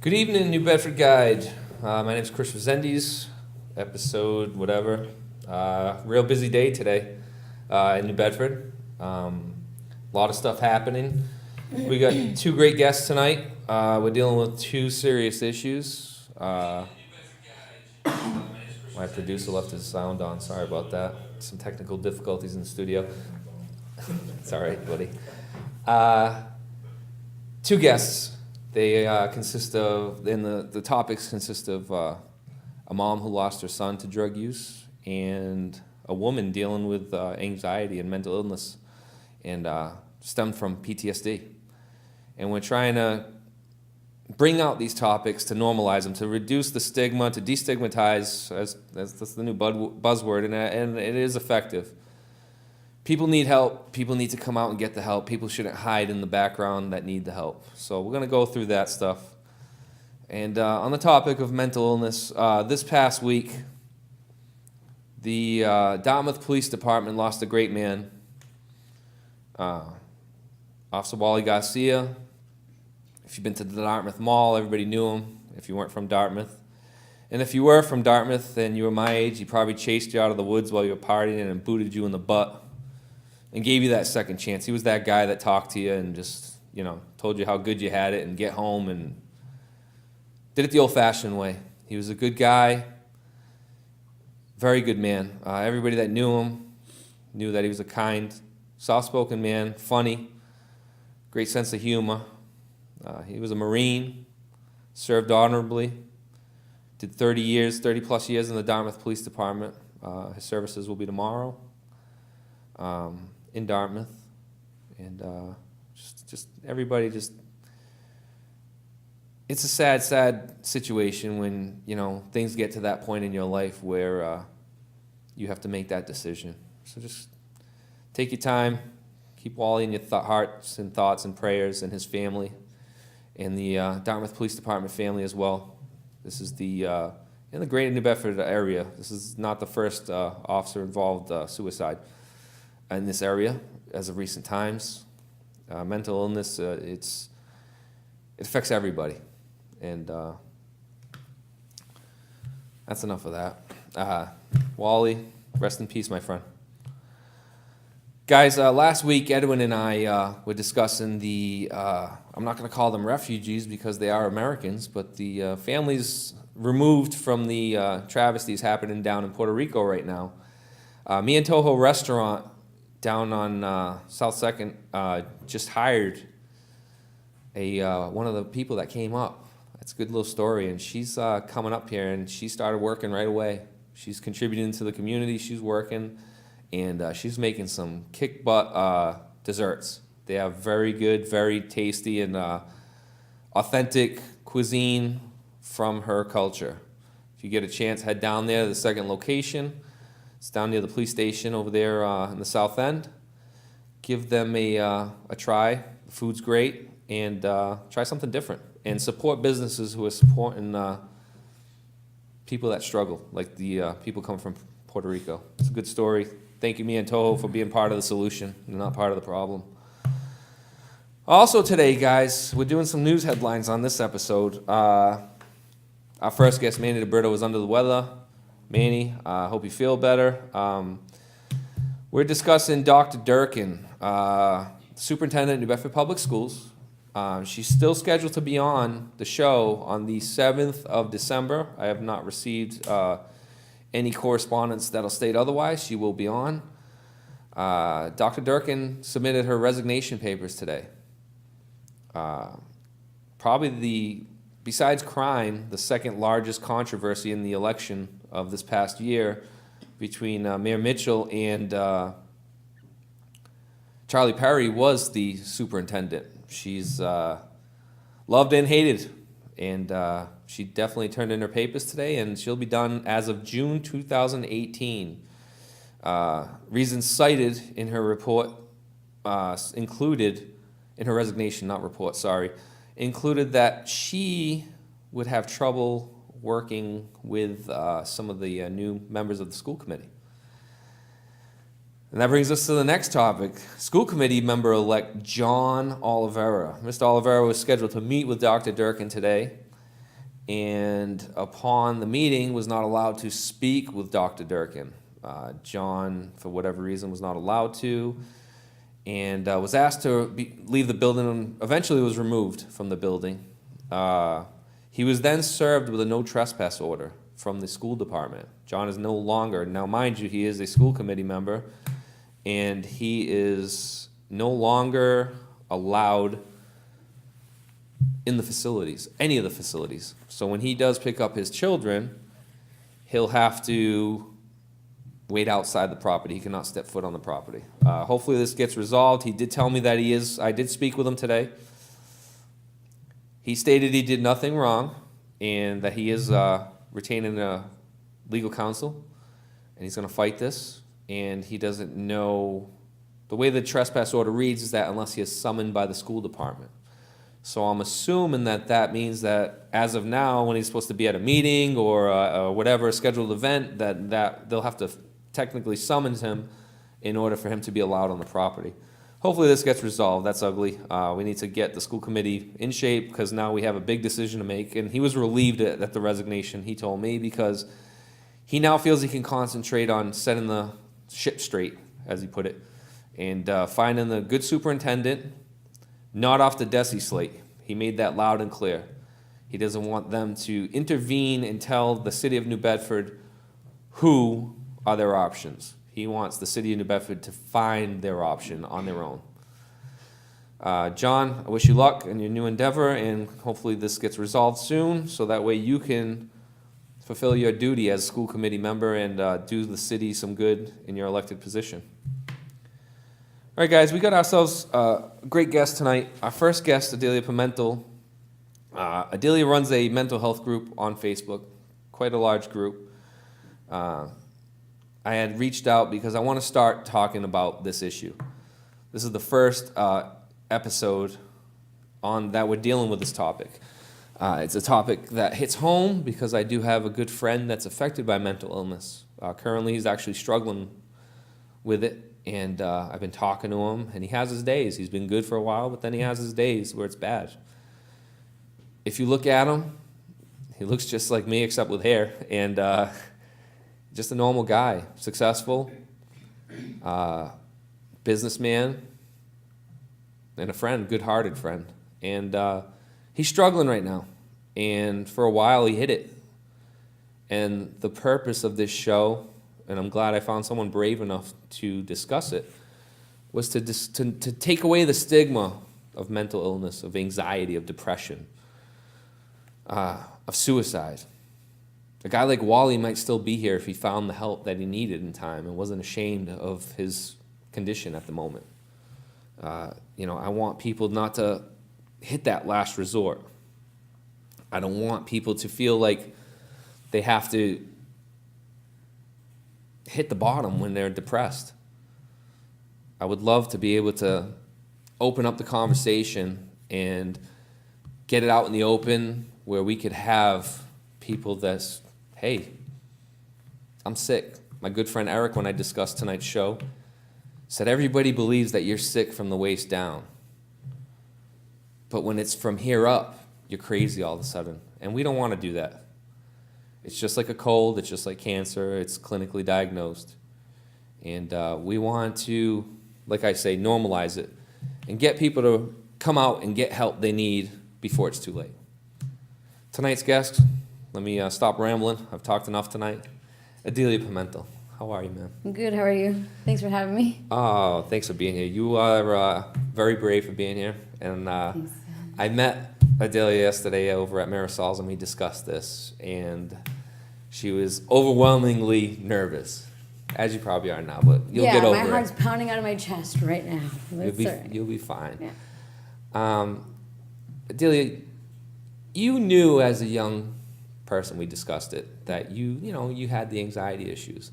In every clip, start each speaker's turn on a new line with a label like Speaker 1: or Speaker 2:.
Speaker 1: Good evening, New Bedford Guide. My name is Chris Resendes, episode whatever. Real busy day today in New Bedford. A lot of stuff happening. We got two great guests tonight. We're dealing with two serious issues. My producer left his sound on. Sorry about that. Some technical difficulties in the studio. It's all right, buddy. Two guests. They consist of, and the topics consist of a mom who lost her son to drug use and a woman dealing with anxiety and mental illness and stemmed from PTSD. And we're trying to bring out these topics to normalize them, to reduce the stigma, to destigmatize, as that's the new buzzword, and it is effective. People need help. People need to come out and get the help. People shouldn't hide in the background that need the help. So we're going to go through that stuff. And on the topic of mental illness, this past week, the Dartmouth Police Department lost a great man, Officer Wally Garcia. If you've been to the Dartmouth Mall, everybody knew him, if you weren't from Dartmouth. And if you were from Dartmouth and you were my age, he probably chased you out of the woods while you were partying and booted you in the butt and gave you that second chance. He was that guy that talked to you and just, told you how good you had it and get home and did it the old-fashioned way. He was a good guy, very good man. Everybody that knew him knew that he was a kind, soft-spoken man, funny, great sense of humor. He was a Marine, served honorably, did 30 plus years in the Dartmouth Police Department. His services will be tomorrow. In Dartmouth, and just everybody it's a sad situation when things get to that point in your life where you have to make that decision. So just take your time, keep Wally in your hearts and thoughts and prayers, and his family, and the Dartmouth Police Department family as well. This is in the greater New Bedford area. This is not the first officer involved suicide in this area as of recent times. Mental illness, it affects everybody. And that's enough of that. Wally, rest in peace, my friend. Guys, last week Edwin and I were discussing I'm not going to call them refugees because they are Americans, but the families removed from the travesties happening down in Puerto Rico right now. Me and Toho Restaurant down on South 2nd just hired one of the people that came up. That's a good little story, and she's coming up here, and she started working right away. She's contributing to the community. She's working, and she's making some kick-butt desserts. They have very good, very tasty, and authentic cuisine from her culture. If you get a chance, head down there to the second location. It's down near the police station over there in the south end. Give them a try. The food's great, and try something different. And support businesses who are supporting people that struggle, like the people coming from Puerto Rico. It's a good story. Thank you, me and Toho, for being part of the solution and not part of the problem. Also today, guys, we're doing some news headlines on this episode. Our first guest, Manny DeBrito, was under the weather. Manny, I hope you feel better. We're discussing Dr. Durkin, Superintendent of New Bedford Public Schools. She's still scheduled to be on the show on the 7th of December. I have not received any correspondence that'll state otherwise. She will be on. Dr. Durkin submitted her resignation papers today. Besides crime, the second largest controversy in the election of this past year between Mayor Mitchell and Charlie Perry was the superintendent. She's loved and hated, and she definitely turned in her papers today, and she'll be done as of June 2018. Reasons cited in her report included, in her resignation, not report, sorry, included that she would have trouble working with some of the new members of the school committee. And that brings us to the next topic. School committee member-elect John Oliveira. Mr. Oliveira was scheduled to meet with Dr. Durkin today. and upon the meeting was not allowed to speak with Dr. Durkin. John, for whatever reason, was not allowed to, and was asked to leave the building, and eventually was removed from the building. He was then served with a no trespass order from the school department. John is no longer, now mind you, he is a school committee member, and he is no longer allowed in the facilities, any of the facilities. So when he does pick up his children, he'll have to wait outside the property. He cannot step foot on the property. Hopefully this gets resolved. He did tell me that he is, I did speak with him today. He stated he did nothing wrong and that he is retaining a legal counsel and he's going to fight this. And he doesn't know, the way the trespass order reads is that unless he is summoned by the school department. So I'm assuming that that means that as of now, when he's supposed to be at a meeting or whatever, a scheduled event, that they'll have to technically summon him in order for him to be allowed on the property. Hopefully this gets resolved. That's ugly. We need to get the school committee in shape because now we have a big decision to make. And he was relieved at the resignation, he told me, because he now feels he can concentrate on setting the ship straight, as he put it, and finding the good superintendent, not off the DESE slate. He made that loud and clear. He doesn't want them to intervene and tell the city of New Bedford who are their options. He wants the city of New Bedford to find their option on their own. John, I wish you luck in your new endeavor, and hopefully this gets resolved soon, so that way you can fulfill your duty as a school committee member and do the city some good in your elected position. All right, guys, we got ourselves a great guest tonight. Our first guest, Adelia Pimentel. Adelia runs a mental health group on Facebook, quite a large group. I had reached out because I want to start talking about this issue. This is the first episode that we're dealing with this topic. It's a topic that hits home because I do have a good friend that's affected by mental illness. Currently, he's actually struggling with it, and I've been talking to him, and he has his days. He's been good for a while, but then he has his days where it's bad. If you look at him, he looks just like me except with hair, and just a normal guy, successful, businessman, and a friend, good-hearted friend. And he's struggling right now. And for a while, he hid it. And the purpose of this show, and I'm glad I found someone brave enough to discuss it, was to take away the stigma of mental illness, of anxiety, of depression, of suicide. A guy like Wally might still be here if he found the help that he needed in time and wasn't ashamed of his condition at the moment. I want people not to hit that last resort. I don't want people to feel like they have to hit the bottom when they're depressed. I would love to be able to open up the conversation and get it out in the open where we could have people that's, hey, I'm sick. My good friend Eric, when I discussed tonight's show, said everybody believes that you're sick from the waist down. But when it's from here up, you're crazy all of a sudden. And we don't want to do that. It's just like a cold. It's just like cancer. It's clinically diagnosed. And we want to, like I say, normalize it and get people to come out and get help they need before it's too late. Tonight's guest, let me stop rambling. I've talked enough tonight. Adelia Pimentel. How are you, man?
Speaker 2: I'm good. How are you? Thanks for having me.
Speaker 1: Oh, thanks for being here. You are very brave for being here. And
Speaker 2: Thanks.
Speaker 1: I met Adelia yesterday over at Marisol's, and we discussed this. And she was overwhelmingly nervous, as you probably are now. But you'll get over it.
Speaker 2: Yeah, my heart's pounding out of my chest right now.
Speaker 1: You'll be fine.
Speaker 2: Yeah.
Speaker 1: Adelia, you knew as a young person, we discussed it, that you had the anxiety issues.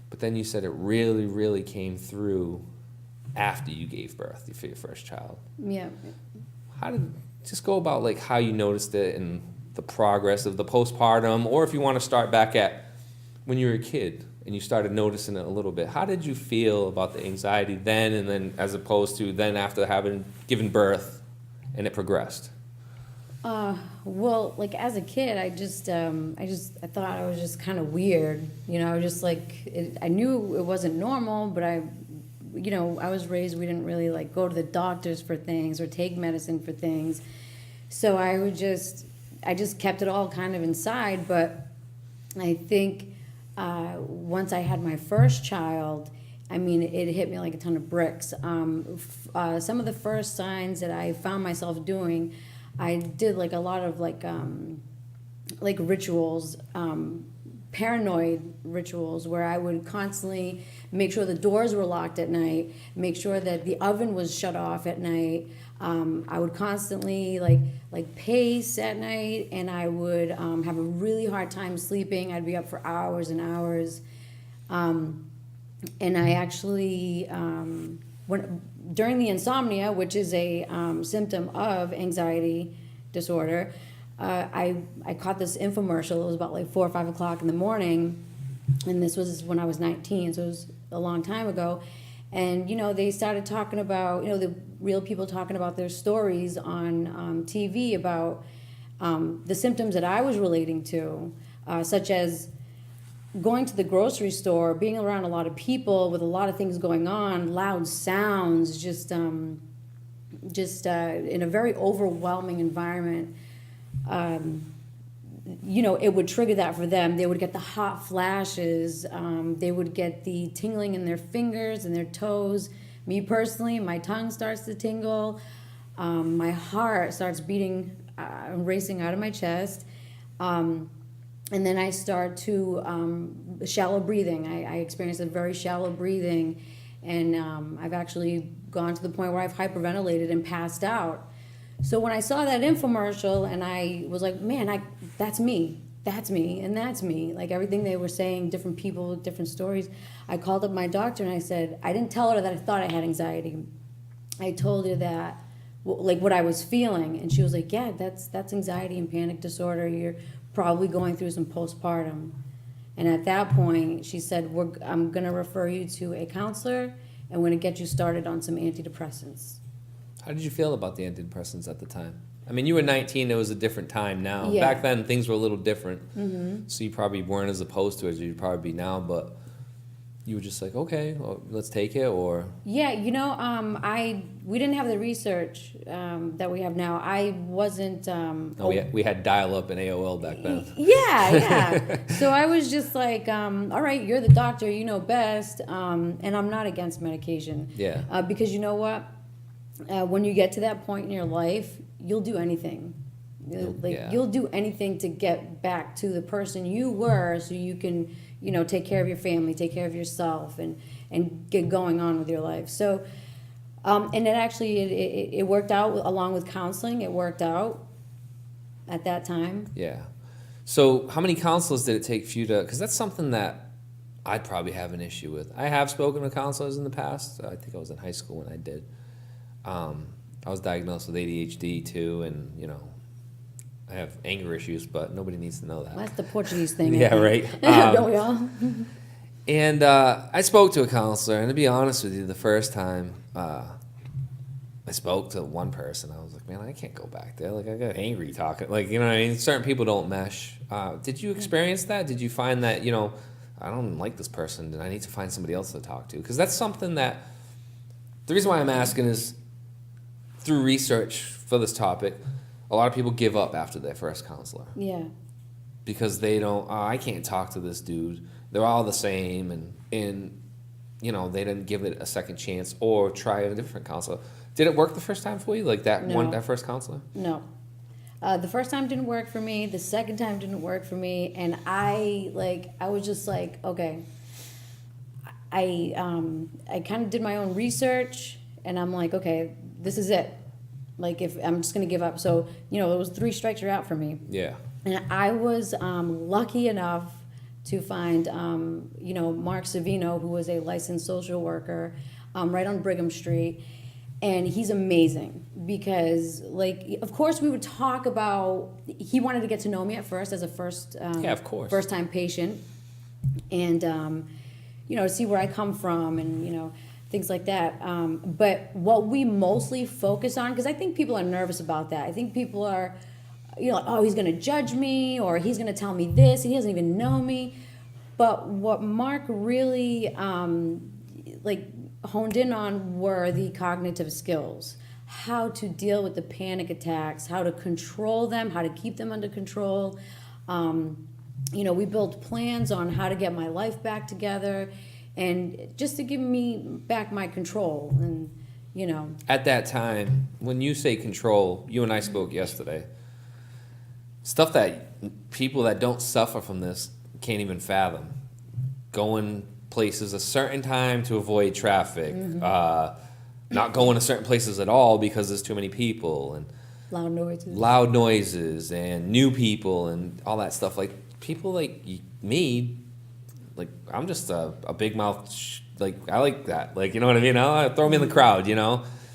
Speaker 1: But then you said it really, really came through after you gave birth for your first child.
Speaker 2: Yeah.
Speaker 1: How did just go about like how you noticed it and the progress of the postpartum, or if you want to start back at when you were a kid and you started noticing it a little bit. How did you feel about the anxiety then and then as opposed to then after having given birth and it progressed?
Speaker 2: Well, like as a kid, I thought I was just kind of weird. I was just like, I knew it wasn't normal, but I was raised, we didn't really like go to the doctors for things or take medicine for things. So I just kept it all kind of inside. But I think once I had my first child, I mean, it hit me like a ton of bricks. Some of the first signs that I found myself doing, I did like a lot of like rituals, paranoid rituals, where I would constantly make sure the doors were locked at night, make sure that the oven was shut off at night. I would constantly like pace at night, and I would have a really hard time sleeping. I'd be up for hours and hours. And I actually, during the insomnia, which is a symptom of anxiety disorder, I caught this infomercial. It was about like 4 or 5 o'clock in the morning, and this was when I was 19, so it was a long time ago. And they started talking about the real people talking about their stories on TV about the symptoms that I was relating to, such as going to the grocery store, being around a lot of people with a lot of things going on, loud sounds, just in a very overwhelming environment. It would trigger that for them. They would get the hot flashes. They would get the tingling in their fingers and their toes. Me personally, my tongue starts to tingle. My heart starts beating, racing out of my chest. And then I start to shallow breathing. I experience a very shallow breathing, and I've actually gone to the point where I've hyperventilated and passed out. So when I saw that infomercial, and I was like, man, that's me, and that's me. Like everything they were saying, different people, different stories. I called up my doctor and I said, I didn't tell her that I thought I had anxiety. I told her that, like what I was feeling, and she was like, yeah, that's anxiety and panic disorder. You're probably going through some postpartum. And at that point, she said, I'm going to refer you to a counselor, and we're going to get you started on some antidepressants.
Speaker 1: How did you feel about the antidepressants at the time? I mean, you were 19, it was a different time now.
Speaker 2: Yeah.
Speaker 1: Back then, things were a little different. Mm-hmm. So you probably weren't as opposed to it as you'd probably be now, but you were just like, okay, well, let's take it, or?
Speaker 2: Yeah, we didn't have the research that we have now. I wasn't.
Speaker 1: We had dial-up and AOL back then.
Speaker 2: Yeah. So I was just like, all right, you're the doctor, you know best, and I'm not against medication.
Speaker 1: Yeah.
Speaker 2: Because you know what? When you get to that point in your life, you'll do anything. You'll do anything to get back to the person you were, so you can, take care of your family, take care of yourself, and get going on with your life. So, and it worked out along with counseling. It worked out at that time.
Speaker 1: Yeah. So how many counselors did it take for you to, because that's something that I'd probably have an issue with. I have spoken to counselors in the past. I think I was in high school when I did. I was diagnosed with ADHD too, and I have anger issues, but nobody needs to know that.
Speaker 2: Well, that's the Portuguese thing.
Speaker 1: Yeah, right.
Speaker 2: Don't we all?
Speaker 1: And I spoke to a counselor, and to be honest with you, the first time I spoke to one person, I was like, man, I can't go back there. Like, I got angry talking. Like, what I mean? Certain people don't mesh. Did you experience that? Did you find that, I don't like this person, and I need to find somebody else to talk to? Because that's something that, the reason why I'm asking is, through research for this topic, a lot of people give up after their first counselor.
Speaker 2: Yeah.
Speaker 1: Because they don't, I can't talk to this dude. They're all the same, and they didn't give it a second chance or try a different counselor. Did it work the first time for you, like that first counselor?
Speaker 2: No. The first time didn't work for me. The second time didn't work for me, and I was just like, okay. I kind of did my own research, and I'm like, okay, this is it. Like, if I'm just gonna give up. So it was 3 strikes, you're out for me.
Speaker 1: Yeah.
Speaker 2: And I was lucky enough to find Mark Savino, who was a licensed social worker, right on Brigham Street, and he's amazing because, of course, we would talk about. He wanted to get to know me at first as a first time patient, and see where I come from, and things like that. But what we mostly focus on, because I think people are nervous about that. I think people are like, oh, he's going to judge me, or he's going to tell me this, he doesn't even know me. But what Mark really like honed in on were the cognitive skills, how to deal with the panic attacks, how to control them, how to keep them under control. We built plans on how to get my life back together, and just to give me back my control. And
Speaker 1: At that time, when you say control, you and I spoke yesterday. Stuff that people that don't suffer from this can't even fathom. Going places a certain time to avoid traffic, not going to certain places at all because there's too many people, and loud noises and new people and all that stuff. Like people like me, like I'm just a big mouth. Like I like that. Like, you know what I mean? Throw me in the crowd,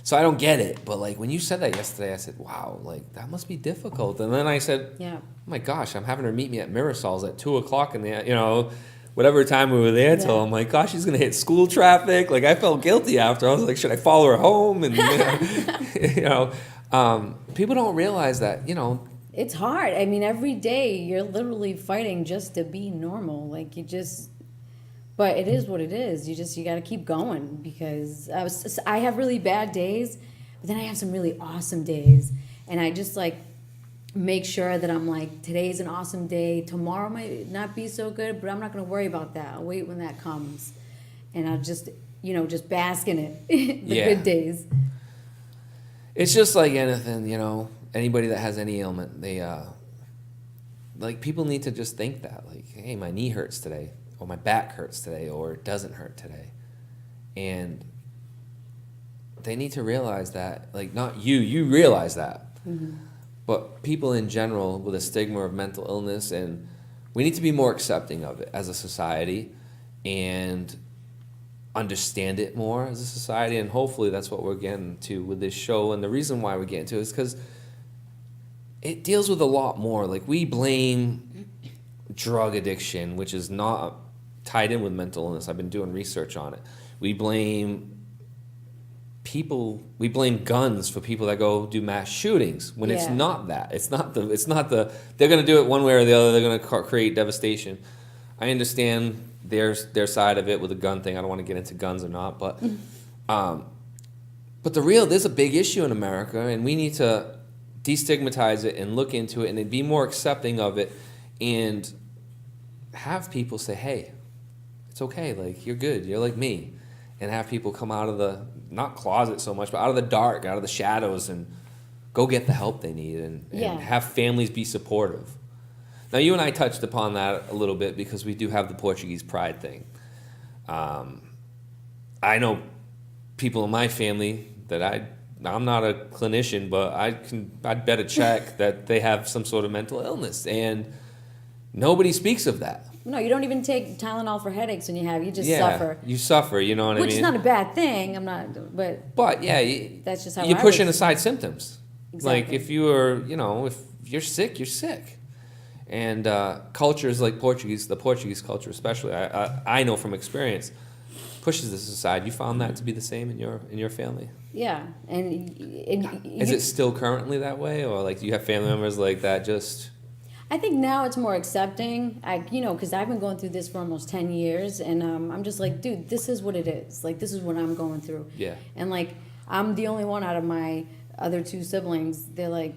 Speaker 1: So I don't get it. But like when you said that yesterday, I said, wow, like that must be difficult. And then I said, oh my gosh, I'm having her meet me at Mirasol's at 2:00 in the, whatever time we were there till. I'm like, gosh, she's going to hit school traffic. Like I felt guilty after. I was like, should I follow her home? And, people don't realize that,
Speaker 2: it's hard. I mean, every day you're literally fighting just to be normal. Like but it is what it is. You got to keep going, because I have really bad days, but then I have some really awesome days. And I just like make sure that I'm like, today's an awesome day. Tomorrow might not be so good, but I'm not going to worry about that. I'll wait when that comes. And I'll just, just bask in it, the good days.
Speaker 1: It's just like anything, anybody that has any ailment, they, like people need to just think that, like, hey, my knee hurts today, or my back hurts today, or it doesn't hurt today. And they need to realize that, like, not you realize that, but people in general with a stigma of mental illness, and we need to be more accepting of it as a society and understand it more as a society. And hopefully that's what we're getting to with this show. And the reason why we're getting to it is because it deals with a lot more. Like, we blame drug addiction, which is not tied in with mental illness. I've been doing research on it. We blame guns for people that go do mass shootings, when it's not that. It's not the they're going to do it one way or the other. They're going to create devastation. I understand their side of it with the gun thing. I don't want to get into guns or not, but there's a big issue in America, and we need to destigmatize it and look into it and be more accepting of it, and have people say, hey, it's okay, like, you're good, you're like me. And have people come out of the, not closet so much, but out of the dark, out of the shadows, and go get the help they need, and have families be supportive. Now, you and I touched upon that a little bit because we do have the Portuguese pride thing. I know people in my family that I'm not a clinician, but I'd bet a check that they have some sort of mental illness, and nobody speaks of that.
Speaker 2: No, you don't even take Tylenol for headaches when you just suffer.
Speaker 1: You suffer, you know what I mean?
Speaker 2: Which is not a bad thing,
Speaker 1: But yeah,
Speaker 2: that's just how
Speaker 1: you're pushing aside symptoms.
Speaker 2: Exactly.
Speaker 1: Like, if if you're sick, you're sick. And cultures like the Portuguese culture especially, I know from experience, pushes this aside. You found that to be the same in your family?
Speaker 2: Yeah, and
Speaker 1: is it still currently that way, or like do you have family members like that? Just,
Speaker 2: I think now it's more accepting. Because I've been going through this for almost 10 years, and I'm just like, dude, this is what it is. Like, this is what I'm going through.
Speaker 1: Yeah. And
Speaker 2: like, I'm the only one out of my other two siblings. They're like,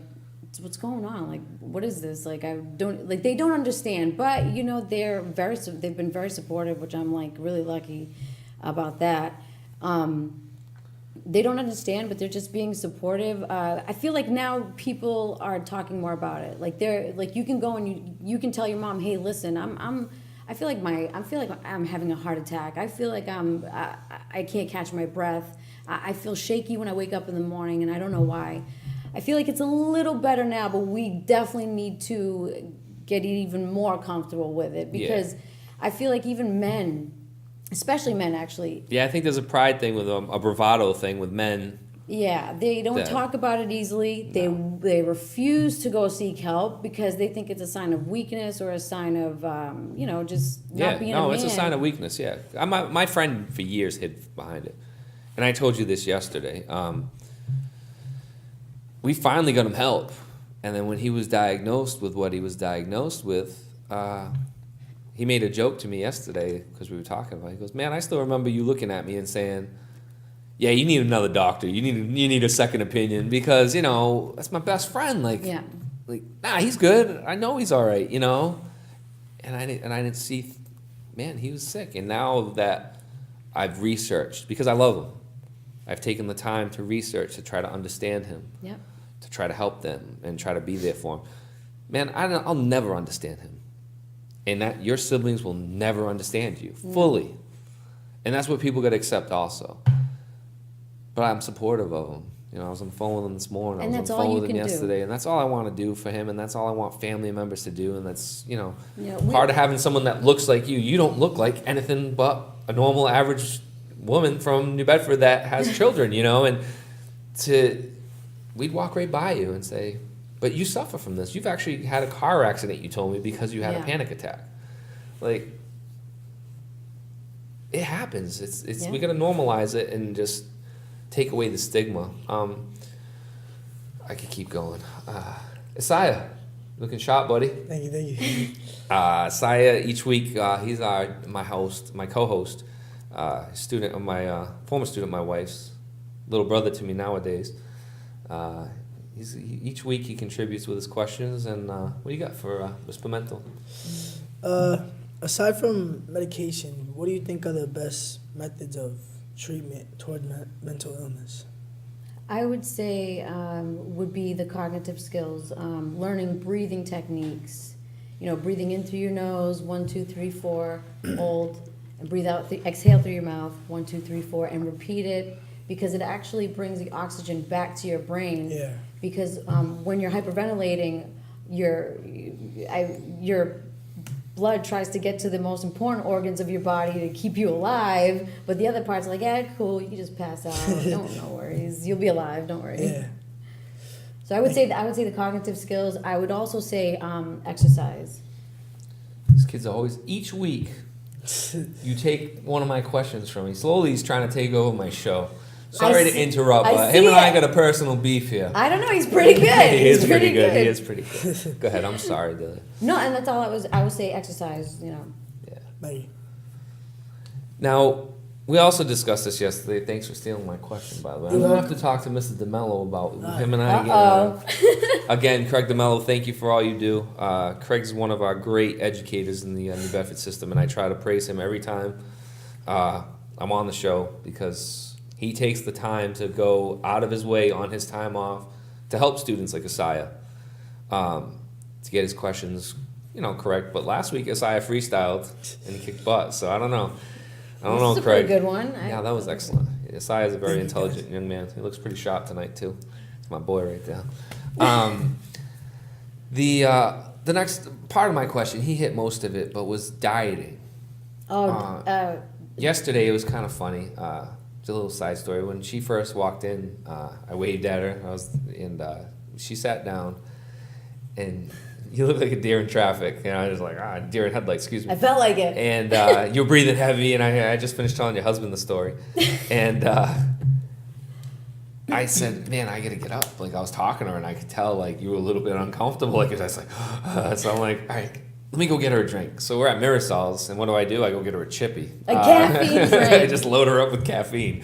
Speaker 2: what's going on? Like, what is this? Like, they don't understand. But they've been very supportive, which I'm like really lucky about that. They don't understand, but they're just being supportive. I feel like now people are talking more about it. Like, they're like, you can go and you can tell your mom, hey, listen, I feel like I'm having a heart attack. I feel like I can't catch my breath. I feel shaky when I wake up in the morning, and I don't know why. I feel like it's a little better now, but we definitely need to get even more comfortable with it, because I feel like even men, especially men, actually.
Speaker 1: Yeah, I think there's a pride thing with a bravado thing with men.
Speaker 2: Yeah, they don't talk about it easily.
Speaker 1: No.
Speaker 2: They refuse to go seek help because they think it's a sign of weakness or a sign of just not being a man.
Speaker 1: No, it's a sign of weakness. Yeah, my friend for years hid behind it, and I told you this yesterday. We finally got him help, And then when he was diagnosed with what he was diagnosed with, he made a joke to me yesterday because we were talking about it. He goes, man, I still remember you looking at me and saying, yeah, you need another doctor. You need a second opinion because, you know, that's my best friend. Like,
Speaker 2: Yeah.
Speaker 1: like, nah, he's good. I know he's all right, you know? And I didn't see, man, he was sick. And now that I've researched, because I love him, I've taken the time to research to try to understand him,
Speaker 2: Yep.
Speaker 1: to try to help them and try to be there for him. Man, I'll never understand him. And that your siblings will never understand you fully. And that's what people got to accept also. But I'm supportive of him. You know, I was on the phone with him this morning.
Speaker 2: And
Speaker 1: I was
Speaker 2: that's
Speaker 1: on the
Speaker 2: all
Speaker 1: phone
Speaker 2: you
Speaker 1: with him
Speaker 2: can do.
Speaker 1: yesterday. And that's all I want to do for him. And that's all I want family members to do. And that's, you know,
Speaker 2: Yeah,
Speaker 1: part of having someone that looks like you. You don't look like anything but a normal average woman from New Bedford that has children, you know. And we'd walk right by you and say, but you suffer from this. You've actually had a car accident, you told me, because you had a
Speaker 2: Yeah.
Speaker 1: panic attack. Like, it happens. It's
Speaker 2: Yeah.
Speaker 1: we got to normalize it and just take away the stigma. I could keep going. Isaiah, looking sharp, buddy.
Speaker 3: Thank you.
Speaker 1: Isaiah, each week, he's my host, my co-host, student of my former student, my wife's little brother to me nowadays. Each week he contributes with his questions. And what do you got for Ms. Pimentel?
Speaker 3: Aside from medication, what do you think are the best methods of treatment toward mental illness?
Speaker 2: I would say would be the cognitive skills, learning breathing techniques. You know, breathing in through your nose, 1, 2, 3, 4, hold, and breathe out. Exhale through your mouth, 1, 2, 3, 4, and repeat it because it actually brings the oxygen back to your brain.
Speaker 3: Yeah.
Speaker 2: Because when you're hyperventilating, your blood tries to get to the most important organs of your body to keep you alive, but the other parts are like, yeah, cool, you just pass out. No worries, you'll be alive. Don't worry.
Speaker 3: Yeah.
Speaker 2: So I would say the cognitive skills. I would also say exercise.
Speaker 1: These kids always, each week, you take one of my questions from me. Slowly he's trying to take over my show. Sorry to interrupt, but him and I got a personal beef here.
Speaker 2: I don't know. He's pretty good.
Speaker 1: He is pretty good. He
Speaker 2: good.
Speaker 1: is pretty good. Go ahead. I'm sorry, Adelia.
Speaker 2: No, and that's all I would say exercise. You know.
Speaker 1: Yeah.
Speaker 3: Thank you.
Speaker 1: Now, we also discussed this yesterday. Thanks for stealing my question, by the way. I'm going to have to talk to Mr. DeMello about him and I. Again, Craig DeMello, thank you for all you do. Craig's one of our great educators in the New Bedford system, and I try to praise him every time I'm on the show because he takes the time to go out of his way on his time off to help students like Isaiah to get his questions, correct. But last week, Isaiah freestyled and he kicked butt, so I don't know.
Speaker 2: This is a
Speaker 1: Craig.
Speaker 2: pretty good one.
Speaker 1: Yeah, that was excellent. Isaiah is a very intelligent young man. He looks pretty sharp tonight, too. It's my boy right there. The next part of my question, he hit most of it, but was dieting. Yesterday, it was kind of funny. It's a little side story. When she first walked in, I waved at her. She sat down, and you look like a deer in traffic. I was like, deer in headlights, excuse me.
Speaker 2: I felt like it.
Speaker 1: And you were breathing heavy, and I just finished telling your husband the story. And I said, man, I got to get up. Like, I was talking to her, and I could tell, like, you were a little bit uncomfortable. Like, I was like, so I'm like, all right, let me go get her a drink. So we're at Mirasol's, and what do? I go get her a chippy.
Speaker 2: A caffeine drink.
Speaker 1: I just load her up with caffeine.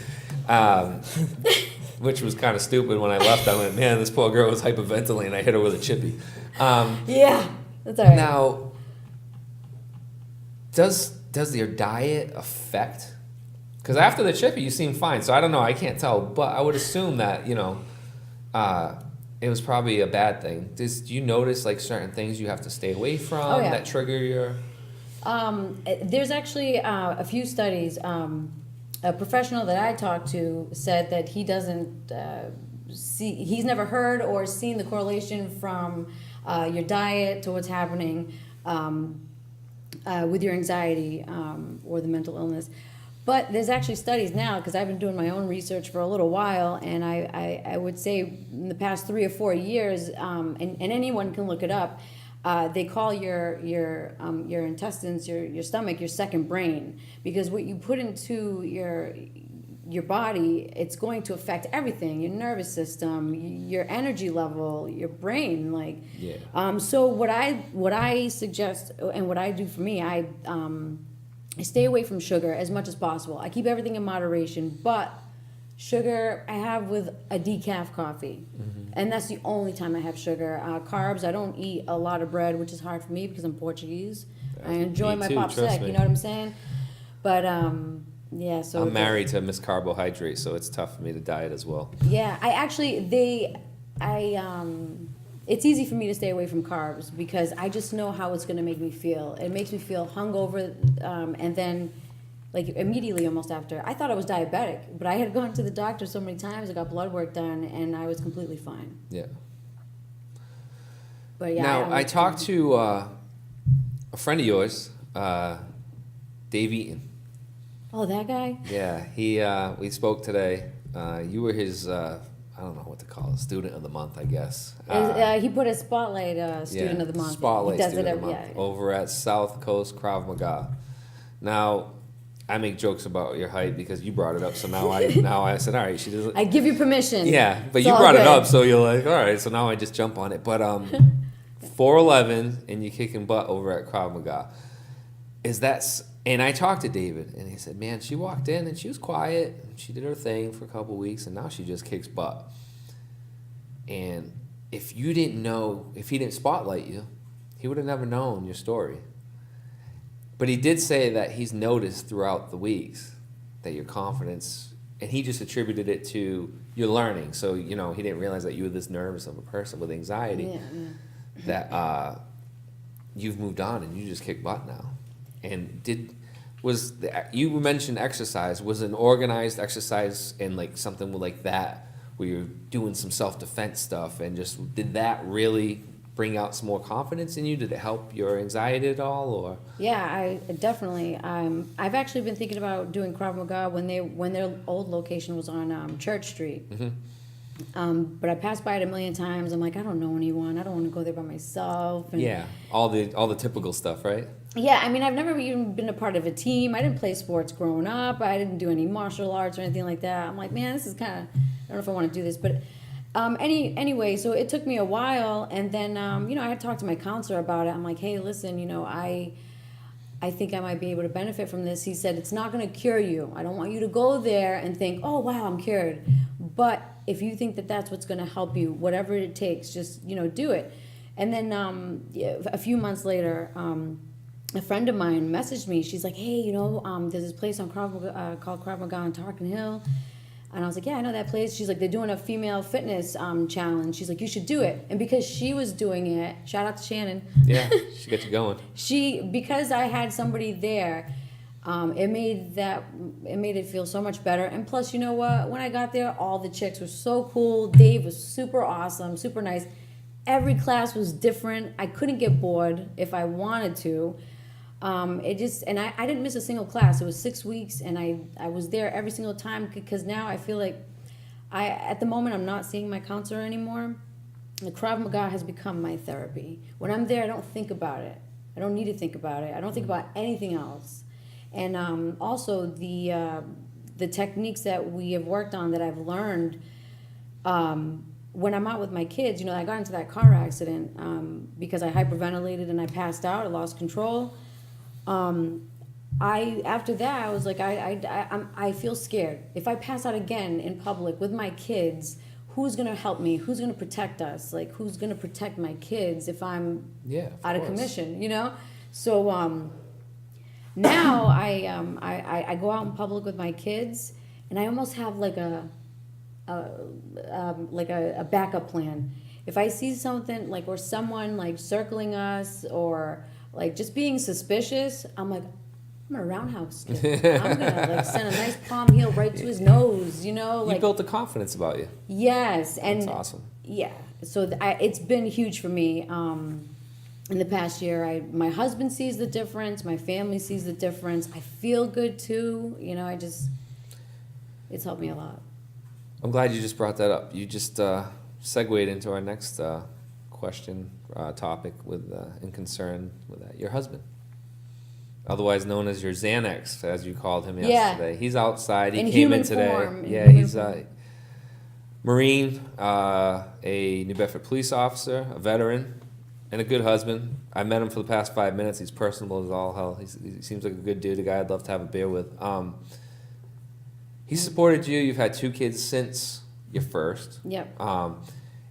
Speaker 1: Which was kind of stupid when I left. I went, man, this poor girl was hyperventilating. I hit her with a chippy.
Speaker 2: Yeah, that's all right.
Speaker 1: Now, does your diet affect? Because after the chippy, you seem fine. So I don't know. I can't tell. But I would assume that, it was probably a bad thing. Do you notice, like, certain things you have to stay away from that trigger your...
Speaker 2: There's actually a few studies. A professional that I talked to said that he doesn't he's never heard or seen the correlation from your diet to what's happening with your anxiety or the mental illness. But there's actually studies now, because I've been doing my own research for a little while, and I would say in the past 3 or 4 years, and anyone can look it up, they call your intestines, your stomach, your second brain, because what you put into your body, it's going to affect everything, your nervous system, your energy level, your brain, like.
Speaker 1: Yeah.
Speaker 2: So what I suggest and what I do for me, I stay away from sugar as much as possible. I keep everything in moderation, but sugar I have with a decaf coffee. And that's the only time I have sugar. Carbs, I don't eat a lot of bread, which is hard for me because I'm Portuguese. I enjoy
Speaker 1: Me
Speaker 2: my
Speaker 1: too,
Speaker 2: popsicle, you know what I'm saying? But yeah, so
Speaker 1: I'm married to Miss Carbohydrate, so it's tough for me to diet as well.
Speaker 2: yeah, it's easy for me to stay away from carbs because I just know how it's going to make me feel. It makes me feel hungover, and then like immediately almost after. I thought I was diabetic, but I had gone to the doctor so many times. I got blood work done, and I was completely fine.
Speaker 1: Yeah.
Speaker 2: But yeah.
Speaker 1: Now, I talked to a friend of yours, Dave Eaton.
Speaker 2: Oh, that guy?
Speaker 1: Yeah, we spoke today. You were his, I don't know what to call it, student of the month, I guess.
Speaker 2: He put a spotlight student of the month.
Speaker 1: Spotlight
Speaker 2: He does
Speaker 1: student
Speaker 2: it
Speaker 1: of the month
Speaker 2: yeah.
Speaker 1: over at South Coast Krav Maga. Now, I make jokes about your height because you brought it up, so now I said, all right, she doesn't.
Speaker 2: I give you permission.
Speaker 1: Yeah, but
Speaker 2: It's
Speaker 1: you
Speaker 2: all
Speaker 1: brought it
Speaker 2: good.
Speaker 1: up, so you're like, all right, so now I just jump on it. But 4'11", and you're kicking butt over at Krav Maga. And I talked to David, and he said, man, she walked in, and she was quiet, and she did her thing for a couple of weeks, and now she just kicks butt. And if he didn't spotlight you, he would have never known your story. But he did say that he's noticed throughout the weeks that your confidence, and he just attributed it to your learning. So, he didn't realize that you were this nervous of a person with anxiety, that you've moved on and you just kick butt now. And you mentioned exercise, was an organized exercise and like something like that, where you're doing some self-defense stuff, and just, did that really bring out some more confidence in you? Did it help your anxiety at all, or?
Speaker 2: Yeah, I definitely. I've actually been thinking about doing Krav Maga when their old location was on Church Street. But I passed by it a million times. I'm like, I don't know anyone. I don't want to go there by myself. And
Speaker 1: Yeah, all the typical stuff, right?
Speaker 2: yeah, I mean, I've never even been a part of a team. I didn't play sports growing up. I didn't do any martial arts or anything like that. I'm like, man, this is kind of, I don't know if I want to do this, but. Anyway, so it took me a while, and then I had talked to my counselor about it. I'm like, hey, listen, I think I might be able to benefit from this. He said, it's not going to cure you. I don't want you to go there and think, oh wow, I'm cured. But if you think that that's what's going to help you, whatever it takes, just do it. And then a few months later, a friend of mine messaged me. She's like, hey, there's this place on called Krav Maga on Tarkin Hill. And I was like, yeah, I know that place. She's like, they're doing a female fitness challenge. She's like, you should do it. And because she was doing it, shout out to Shannon.
Speaker 1: Yeah, she got you going.
Speaker 2: Because I had somebody there, it made it feel so much better. And plus, you know what? When I got there, all the chicks were so cool. Dave was super awesome, super nice. Every class was different. I couldn't get bored if I wanted to. I didn't miss a single class. It was 6 weeks, and I was there every single time, because now I feel like at the moment I'm not seeing my counselor anymore. The Krav Maga has become my therapy. When I'm there, I don't think about it. I don't need to think about it. I don't think about anything else. And also the techniques that we have worked on that I've learned when I'm out with my kids. I got into that car accident because I hyperventilated and I passed out. I lost control. After that, I was like, I feel scared. If I pass out again in public with my kids, who's gonna help me? Who's gonna protect us? Like, who's gonna protect my kids if I'm out of commission? So now I go out in public with my kids, and I almost have like a backup plan. If I see something or someone circling us, or just being suspicious, I'm like, I'm gonna roundhouse kick. I'm gonna send a nice palm heel right to his nose, You
Speaker 1: built the confidence about you.
Speaker 2: Yes, and
Speaker 1: that's awesome.
Speaker 2: Yeah, so it's been huge for me. In the past year, my husband sees the difference. My family sees the difference. I feel good too. It's helped me a lot.
Speaker 1: I'm glad you just brought that up. You just segued into our next question, topic in concern with that. Your husband. otherwise known as your Xanax, as you called him
Speaker 2: Yeah.
Speaker 1: yesterday. He's outside. He
Speaker 2: In
Speaker 1: came
Speaker 2: human
Speaker 1: in today.
Speaker 2: form, in
Speaker 1: Yeah,
Speaker 2: human
Speaker 1: he's
Speaker 2: form.
Speaker 1: Marine, a New Bedford police officer, a veteran, and a good husband. I met him for the past 5 minutes. He's personable as all hell. He seems like a good dude, a guy I'd love to have a beer with. He supported you. You've had 2 kids since your first.
Speaker 2: Yep.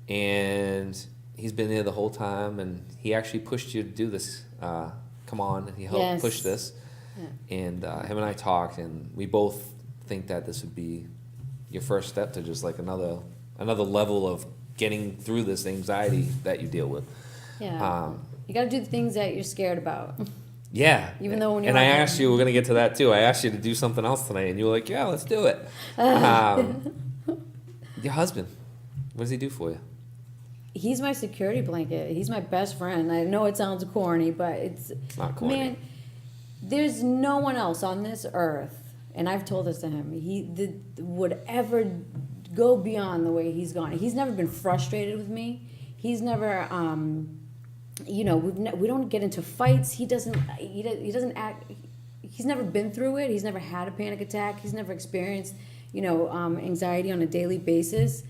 Speaker 1: And he's been there the whole time, and he actually pushed you to do this. Come on, and he helped
Speaker 2: Yes.
Speaker 1: push this.
Speaker 2: Yeah.
Speaker 1: And him and I talked, and we both think that this would be your first step to just like another level of getting through this anxiety that you deal with.
Speaker 2: Yeah. You got to do the things that you're scared about.
Speaker 1: Yeah.
Speaker 2: Even though when you're
Speaker 1: and I
Speaker 2: out there-
Speaker 1: asked you, we're gonna get to that too. I asked you to do something else tonight, and you were like, "Yeah, let's do it." Your husband, what does he do for you?
Speaker 2: He's my security blanket. He's my best friend. I know it sounds corny, but it's
Speaker 1: Not corny.
Speaker 2: man. There's no one else on this earth, and I've told this to him. Would ever go beyond the way he's gone. He's never been frustrated with me. He's never, we don't get into fights. He doesn't act. He's never been through it. He's never had a panic attack. He's never experienced, anxiety on a daily basis.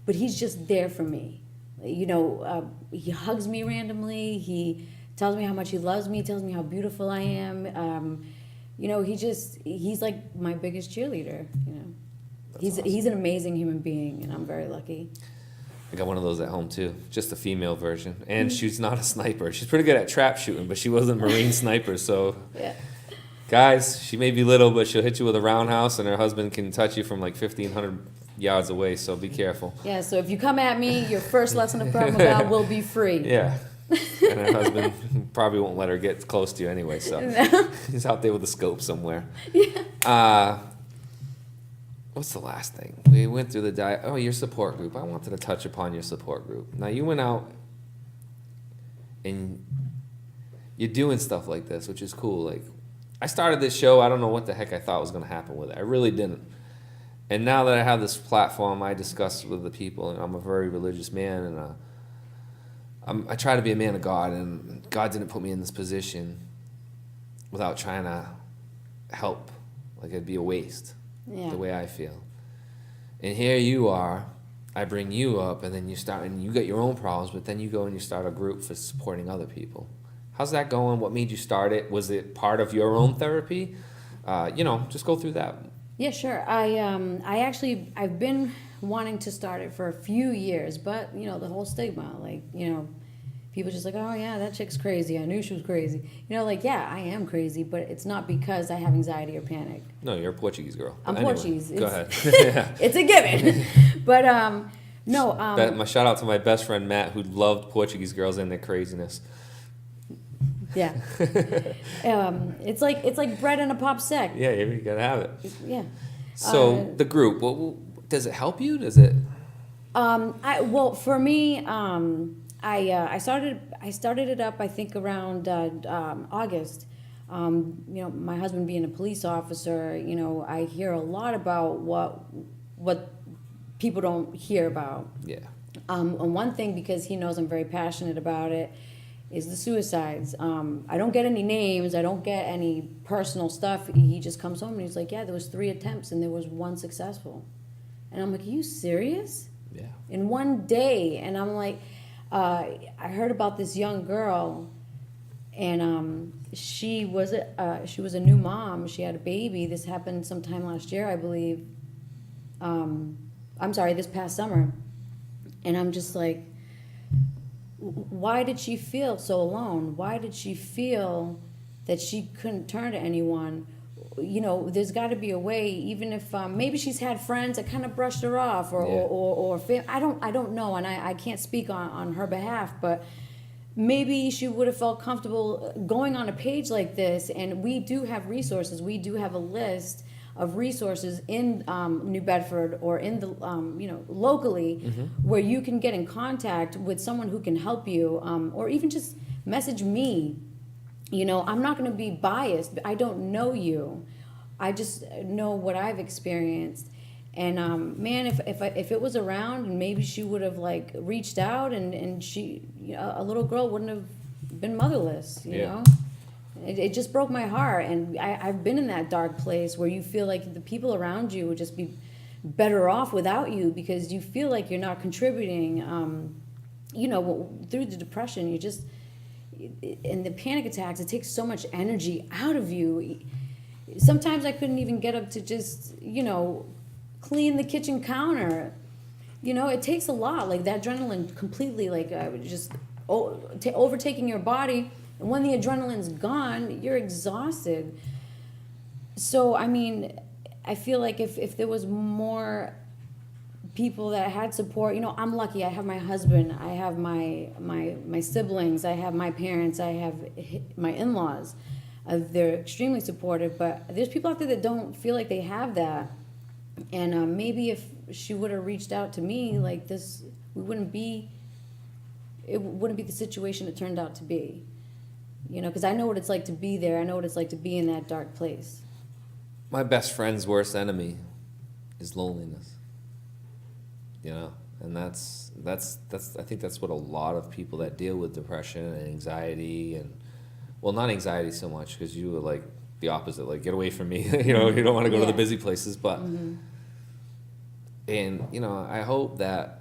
Speaker 2: But he's just there for me. He hugs me randomly. He tells me how much he loves me. Tells me how beautiful I am. He's like my biggest cheerleader. He's
Speaker 1: awesome.
Speaker 2: He's an amazing human being, and I'm very lucky.
Speaker 1: I got one of those at home too, just a female version. And she's not a sniper. She's pretty good at trap shooting, but she wasn't a Marine sniper. So,
Speaker 2: Yeah.
Speaker 1: guys, she may be little, but she'll hit you with a roundhouse, and her husband can touch you from like 1,500 yards away. So be careful.
Speaker 2: Yeah. So if you come at me, your first lesson of Krav Maga will be free.
Speaker 1: Yeah. And her husband probably won't let her get close to you anyway. So he's out there with a scope somewhere.
Speaker 2: Yeah.
Speaker 1: What's the last thing? We went through your support group. I wanted to touch upon your support group. Now, you went out and you're doing stuff like this, which is cool. Like, I started this show, I don't know what the heck I thought was going to happen with it. I really didn't. And now that I have this platform, I discuss with the people, and I'm a very religious man, and I try to be a man of God, and God didn't put me in this position without trying to help. Like, it'd be a waste.
Speaker 2: Yeah.
Speaker 1: The way I feel. And here you are, I bring you up, and then you start, and you get your own problems, but then you go and you start a group for supporting other people. How's that going? What made you start it? Was it part of your own therapy? Just go through that.
Speaker 2: Yeah, sure. I've been wanting to start it for a few years, but the whole stigma, people just like, oh yeah, that chick's crazy. I knew she was crazy. Yeah, I am crazy, but it's not because I have anxiety or panic.
Speaker 1: No, you're a Portuguese girl.
Speaker 2: I'm
Speaker 1: Anyway,
Speaker 2: Portuguese.
Speaker 1: Go ahead. Yeah.
Speaker 2: It's a given. But no.
Speaker 1: My shout out to my best friend Matt, who loved Portuguese girls and their craziness.
Speaker 2: Yeah. It's like bread and a pop sec.
Speaker 1: Yeah, you gotta have it.
Speaker 2: Yeah.
Speaker 1: So the group, does it help you? Does it?
Speaker 2: For me, I started it up, I think, around August. My husband being a police officer, I hear a lot about what people don't hear about.
Speaker 1: Yeah.
Speaker 2: And one thing, because he knows I'm very passionate about it, is the suicides. I don't get any names. I don't get any personal stuff. He just comes home and he's like, yeah, there was 3 attempts and there was 1 successful. And I'm like, are you serious?
Speaker 1: Yeah.
Speaker 2: In one day. And I'm like, I heard about this young girl, and she was a new mom. She had a baby. This happened sometime last year, I believe. This past summer. And I'm just like, why did she feel so alone? Why did she feel that she couldn't turn to anyone? There's got to be a way, even if maybe she's had friends that kind of brushed her off, or I don't know, and I can't speak on her behalf, but maybe she would have felt comfortable going on a page like this. And we do have resources. We do have a list of resources in New Bedford or in the locally, where you can get in contact with someone who can help you, or even just message me. I'm not going to be biased. I don't know you. I just know what I've experienced. And man, if it was around, and maybe she would have reached out, and she, a little girl wouldn't have been motherless. You know. It just broke my heart. And I've been in that dark place where you feel like the people around you would just be better off without you because you feel like you're not contributing. Through the depression, you just, and the panic attacks, it takes so much energy out of you. Sometimes I couldn't even get up to just, clean the kitchen counter. It takes a lot. Like that adrenaline completely, just overtaking your body. And when the adrenaline's gone, you're exhausted. So, I feel like if there was more people that had support, I'm lucky. I have my husband, I have my siblings, I have my parents, I have my in-laws. They're extremely supportive, but there's people out there that don't feel like they have that. And maybe if she would have reached out to me like this, it wouldn't be the situation it turned out to be. Because I know what it's like to be there. I know what it's like to be in that dark place.
Speaker 1: My best friend's worst enemy is loneliness. And that's I think that's what a lot of people that deal with depression and anxiety and, well, not anxiety so much because you were like the opposite, like get away from me. You don't want to go to the busy places, but and I hope that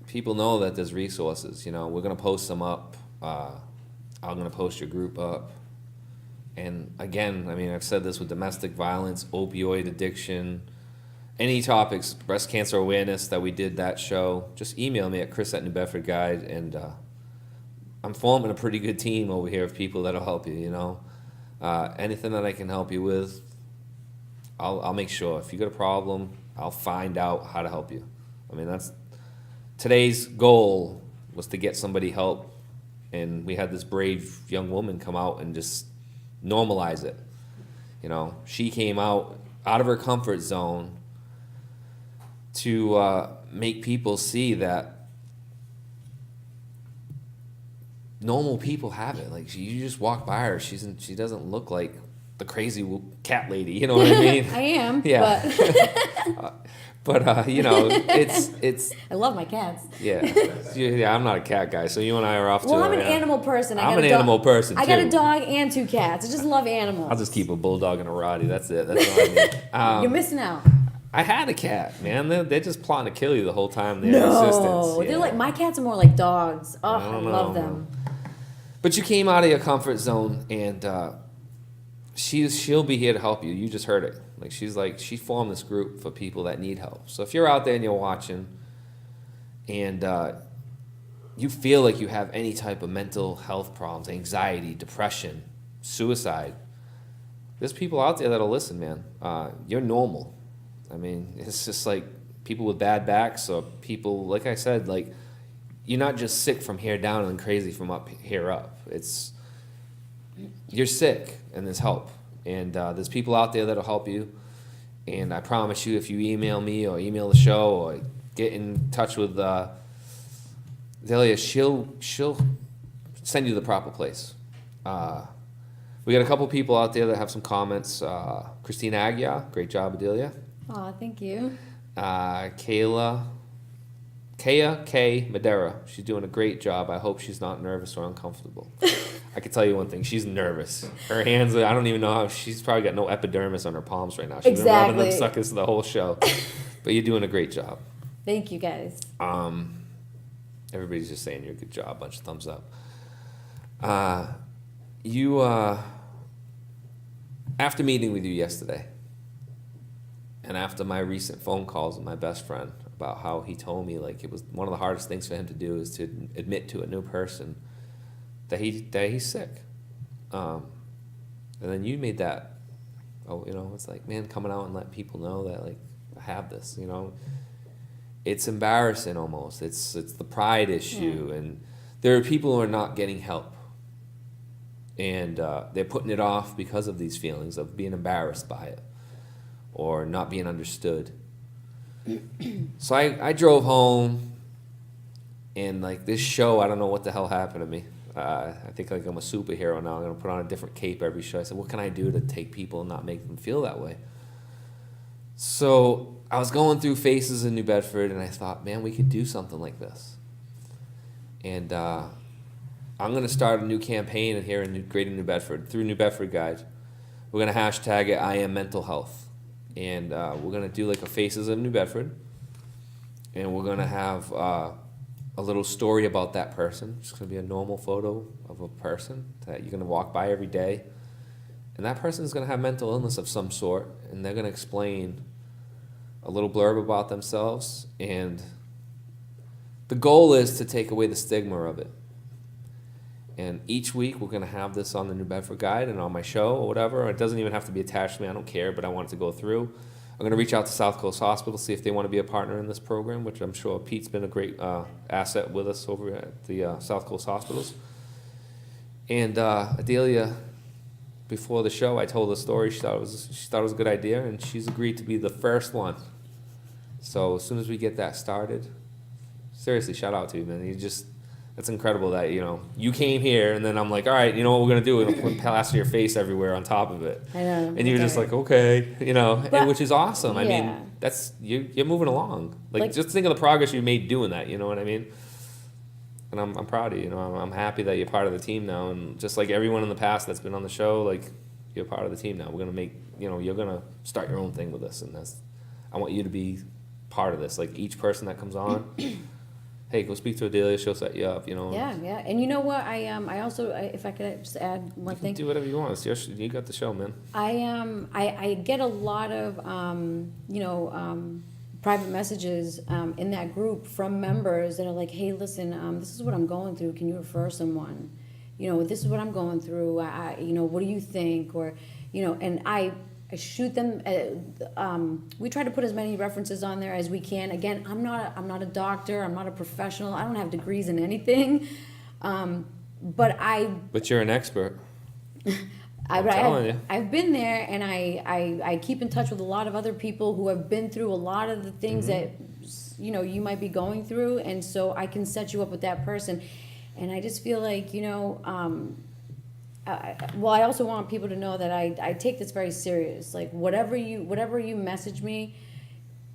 Speaker 1: people know that there's resources. We're gonna post them up. I'm gonna post your group up. And again, I've said this with domestic violence, opioid addiction, any topics, breast cancer awareness that we did that show, just email me at Chris@New Bedford Guide, and I'm forming a pretty good team over here of people that'll help you. Anything that I can help you with, I'll make sure. If you got a problem, I'll find out how to help you. That's today's goal was to get somebody help, and we had this brave young woman come out and just normalize it. She came out of her comfort zone to make people see that normal people have it. Like you just walk by her, she doesn't look like the crazy cat lady. You know what I mean?
Speaker 2: I am.
Speaker 1: Yeah. But it's.
Speaker 2: I love my cats.
Speaker 1: Yeah. I'm not a cat guy, so you and I are off to.
Speaker 2: Well, I'm an animal person.
Speaker 1: I'm an animal person too.
Speaker 2: I got a dog and 2 cats. I just love animals.
Speaker 1: I'll just keep a bulldog and a Rottie. That's it. That's all I need.
Speaker 2: You're missing out.
Speaker 1: I had a cat, man. They're just plotting to kill you the whole time they're in existence.
Speaker 2: No, they're like, my cats are more like dogs. Oh, I love them.
Speaker 1: But you came out of your comfort zone, and she'll be here to help you. You just heard it. She formed this group for people that need help. So if you're out there and you're watching, and you feel like you have any type of mental health problems, anxiety, depression, suicide, there's people out there that'll listen, man. You're normal. It's just like people with bad backs or people, like I said, you're not just sick from here down and crazy from up here up. You're sick and there's help. And there's people out there that'll help you. And I promise you, if you email me or email the show or get in touch with Adelia, she'll send you the proper place. We got a couple people out there that have some comments. Christina Agia, great job, Adelia.
Speaker 2: Aw, thank you.
Speaker 1: Kaya K. Madera, she's doing a great job. I hope she's not nervous or uncomfortable. I can tell you one thing, she's nervous. Her hands, I don't even know how, she's probably got no epidermis on her palms right now. She's been rubbing them suckers the whole show. But you're doing a great job.
Speaker 2: Thank you, guys.
Speaker 1: Everybody's just saying you're a good job, bunch of thumbs up. After meeting with you yesterday, and after my recent phone calls with my best friend about how he told me it was one of the hardest things for him to do is to admit to a new person that he's sick, and then you made that, it's like, man, coming out and let people know that I have this, it's embarrassing almost. It's the pride issue, and there are people who are not getting help, and they're putting it off because of these feelings of being embarrassed by it or not being understood. So I drove home, and this show, I don't know what the hell happened to me. I think I'm a superhero now. I'm gonna put on a different cape every show. I said, what can I do to take people and not make them feel that way? So I was going through Faces in New Bedford, and I thought, man, we could do something like this. And I I'm going to start a new campaign here in Greater New Bedford, through New Bedford Guide. We're going to hashtag it I Am Mental Health. And we're going to do like a Faces of New Bedford. And we're going to have a little story about that person. It's going to be a normal photo of a person that you're going to walk by every day. And that person is going to have mental illness of some sort. And they're going to explain a little blurb about themselves. And the goal is to take away the stigma of it. And each week we're going to have this on the New Bedford Guide and on my show or whatever. It doesn't even have to be attached to me. I don't care, but I want it to go through. I'm going to reach out to South Coast Hospital, see if they want to be a partner in this program, which I'm sure Pete's been a great asset with us over at the South Coast Hospitals. And Adelia, before the show, I told the story. She thought it was a good idea, and she's agreed to be the first one. So as soon as we get that started, seriously, shout out to you, man. That's incredible that, you came here and then I'm like, all right, you know what we're going to do? We're going to put plaster your face everywhere on top of it.
Speaker 2: I know.
Speaker 1: And you're just like, okay,
Speaker 2: But,
Speaker 1: which is awesome. I
Speaker 2: yeah.
Speaker 1: mean, you're moving along.
Speaker 2: Like,
Speaker 1: just think of the progress you made doing that, you know what I mean? And I'm proud of you, I'm happy that you're part of the team now. And just like everyone in the past that's been on the show, like, you're part of the team now. We're going to make, you're going to start your own thing with us. And I want you to be part of this. Like, each person that comes on, hey, go speak to Adelia. She'll set you up.
Speaker 2: Yeah. And you know what? I also, if I could just add one thing.
Speaker 1: Do whatever you want. You got the show, man.
Speaker 2: I get a lot of private messages in that group from members that are like, hey, listen, this is what I'm going through. Can you refer someone? This is what I'm going through. What do you think? Or, and I shoot them. We try to put as many references on there as we can. Again, I'm not a doctor. I'm not a professional. I don't have degrees in anything. But
Speaker 1: you're an expert.
Speaker 2: I've been there, and I keep in touch with a lot of other people who have been through a lot of the things that you might be going through, and so I can set you up with that person. And I just feel like I also want people to know that I take this very serious. Like, whatever you message me,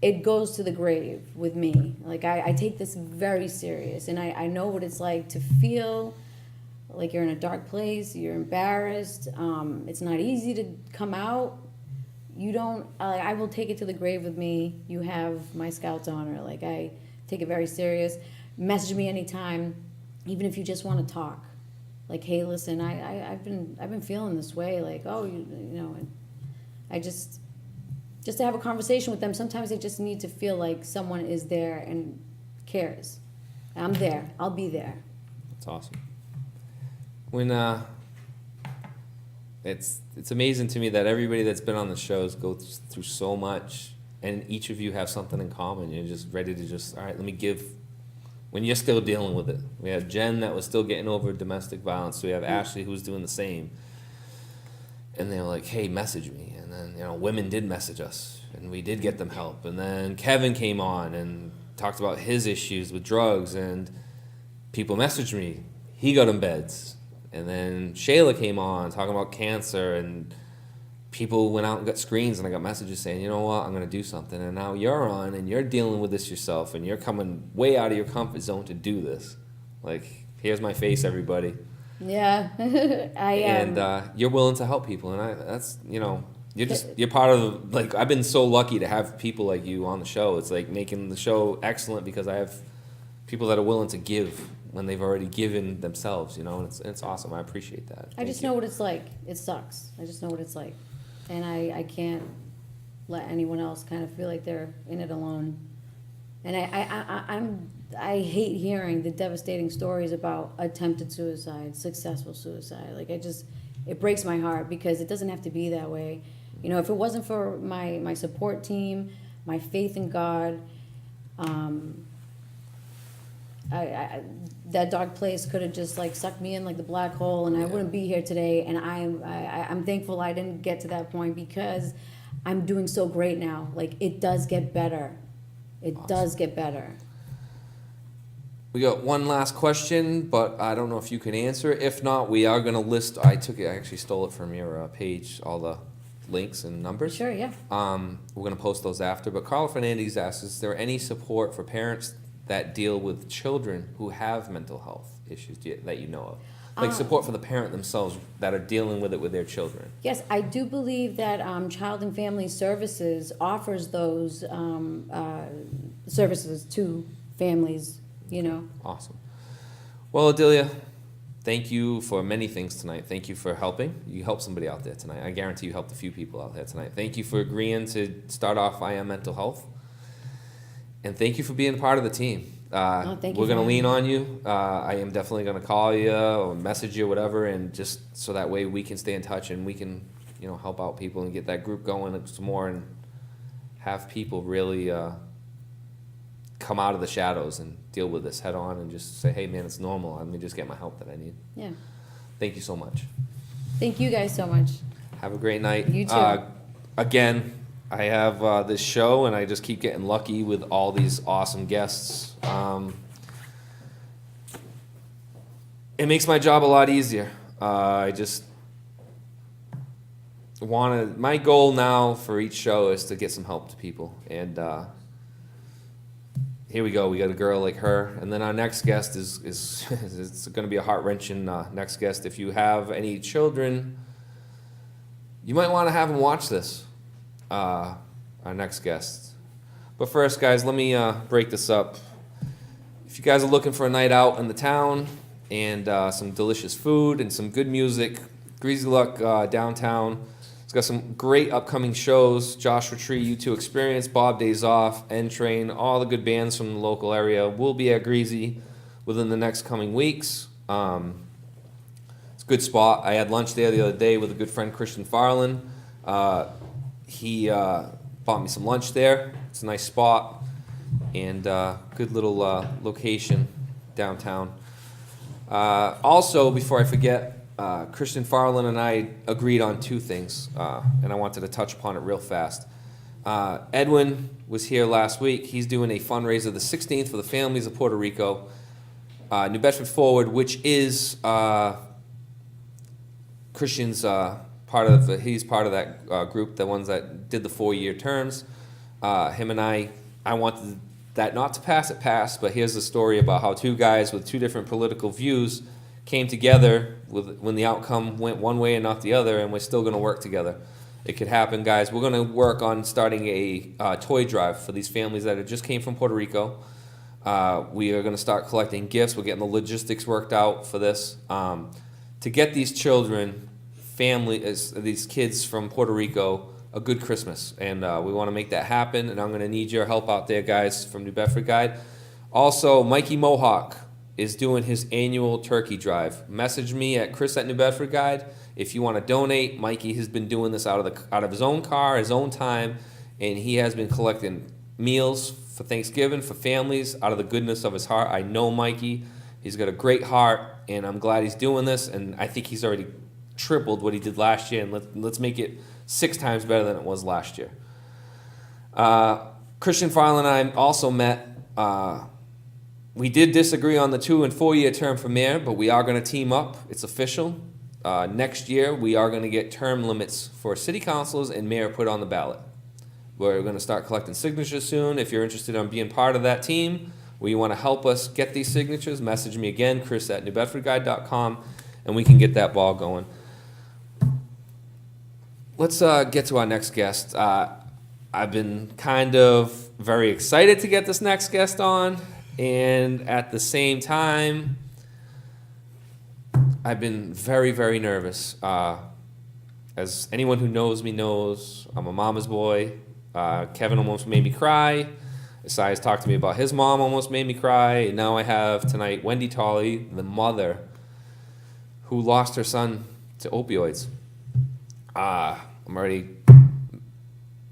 Speaker 2: it goes to the grave with me. Like, I take this very serious, and I know what it's like to feel like you're in a dark place, you're embarrassed, it's not easy to come out. I will take it to the grave with me. You have my Scout's honor. Like, I take it very serious. Message me anytime, even if you just want to talk. Like, hey, listen, I've been feeling this way. Like, I just to have a conversation with them. Sometimes they just need to feel like someone is there and cares. I'm there. I'll be there.
Speaker 1: That's awesome. When it's amazing to me that everybody that's been on the shows goes through so much, and each of you have something in common. You're just ready to all right, let me give. When you're still dealing with it. We have Jen that was still getting over domestic violence. We have Ashley who's doing the same. And they're like, hey, message me. And then, women did message us, and we did get them help. And then Kevin came on and talked about his issues with drugs, and people messaged me. He got in beds. And then Shayla came on talking about cancer, and people went out and got screens, and I got messages saying, you know what, I'm going to do something. And now you're on, and you're dealing with this yourself, and you're coming way out of your comfort zone to do this. Like, here's my face, everybody.
Speaker 2: Yeah.
Speaker 1: And you're willing to help people, and you're part of, like, I've been so lucky to have people like you on the show. It's like making the show excellent because I have people that are willing to give when they've already given themselves, and it's awesome. I appreciate that.
Speaker 2: I just know what it's like. It sucks. I just know what it's like. And I can't let anyone else kind of feel like they're in it alone. And I hate hearing the devastating stories about attempted suicide, successful suicide. Like, it breaks my heart because it doesn't have to be that way. If it wasn't for my support team, my faith in God, that dark place could have just like sucked me in like the black hole, and I wouldn't be here today. And I'm thankful I didn't get to that point because I'm doing so great now. Like, it does get better. It does get better.
Speaker 1: We got one last question, but I don't know if you can answer it. If not, we are going to list. I actually stole it from your page, all the links and numbers.
Speaker 2: Sure, yeah.
Speaker 1: We're going to post those after. But Carl Fernandez asks, is there any support for parents that deal with children who have mental health issues that you know of? Like support for the parent themselves that are dealing with it with their children.
Speaker 2: Yes, I do believe that Child and Family Services offers those services to families, you know.
Speaker 1: Awesome. Well, Adelia, thank you for many things tonight. Thank you for helping. You helped somebody out there tonight. I guarantee you helped a few people out there tonight. Thank you for agreeing to start off I Am Mental Health. And thank you for being part of the team.
Speaker 2: Thank you
Speaker 1: We're
Speaker 2: for
Speaker 1: going to lean
Speaker 2: having
Speaker 1: on you. I am definitely going to call you or message you, whatever, and just so that way we can stay in touch and we can, help out people and get that group going some more and have people really come out of the shadows and deal with this head on and just say, hey, man, it's normal. Let me just get my help that I need.
Speaker 2: Yeah.
Speaker 1: Thank you so much.
Speaker 2: Thank you guys so much.
Speaker 1: Have a great night.
Speaker 2: You too.
Speaker 1: Again, I have this show, and I just keep getting lucky with all these awesome guests. It makes my job a lot easier. I just my goal now for each show is to get some help to people. And here we go. We got a girl like her. And then our next guest is it's going to be a heart-wrenching next guest. If you have any children, you might want to have them watch this. Our next guest. But first, guys, let me break this up. If you guys are looking for a night out in the town and some delicious food and some good music, Greasy Luck downtown. It's got some great upcoming shows. Joshua Tree, U2 Experience, Bob Days Off, N Train, all the good bands from the local area will be at Greasy within the next coming weeks. It's a good spot. I had lunch there the other day with a good friend, Christian Farland. He bought me some lunch there. It's a nice spot and good little location downtown. Also, before I forget, Christian Farland and I agreed on two things, and I wanted to touch upon it real fast. Edwin was here last week. He's doing a fundraiser the 16th for the families of Puerto Rico. New Bedford Forward, which is Christian's he's part of that group, the ones that did the 4-year terms. Him and I wanted that not to pass, it passed, but here's the story about how two guys with two different political views came together when the outcome went one way and not the other, and we're still going to work together. It could happen, guys. We're going to work on starting a toy drive for these families that just came from Puerto Rico. We are going to start collecting gifts. We're getting the logistics worked out for this. To get these children, these kids from Puerto Rico, a good Christmas. And we want to make that happen, and I'm going to need your help out there, guys, from New Bedford Guide. Also, Mikey Mohawk is doing his annual turkey drive. Message me at Chris at New Bedford Guide if you want to donate. Mikey has been doing this out of his own car, his own time, and he has been collecting meals for Thanksgiving for families out of the goodness of his heart. I know Mikey. He's got a great heart, and I'm glad he's doing this, and I think he's already tripled what he did last year, and let's make it 6 times better than it was last year. Christian Farland and I also met. We did disagree on the 2- and 4-year term for mayor, but we are going to team up. It's official. Next year, we are going to get term limits for city councilors and mayor put on the ballot. We're going to start collecting signatures soon. If you're interested in being part of that team, or you want to help us get these signatures, message me again, Chris at newbedfordguide.com, and we can get that ball going. Let's get to our next guest. I've been kind of very excited to get this next guest on. And at the same time, I've been very, very nervous. As anyone who knows me knows, I'm a mama's boy. Kevin almost made me cry. Isaiah's talked to me about his mom almost made me cry. And now I have tonight Wendy Tolley, the mother, who lost her son to opioids.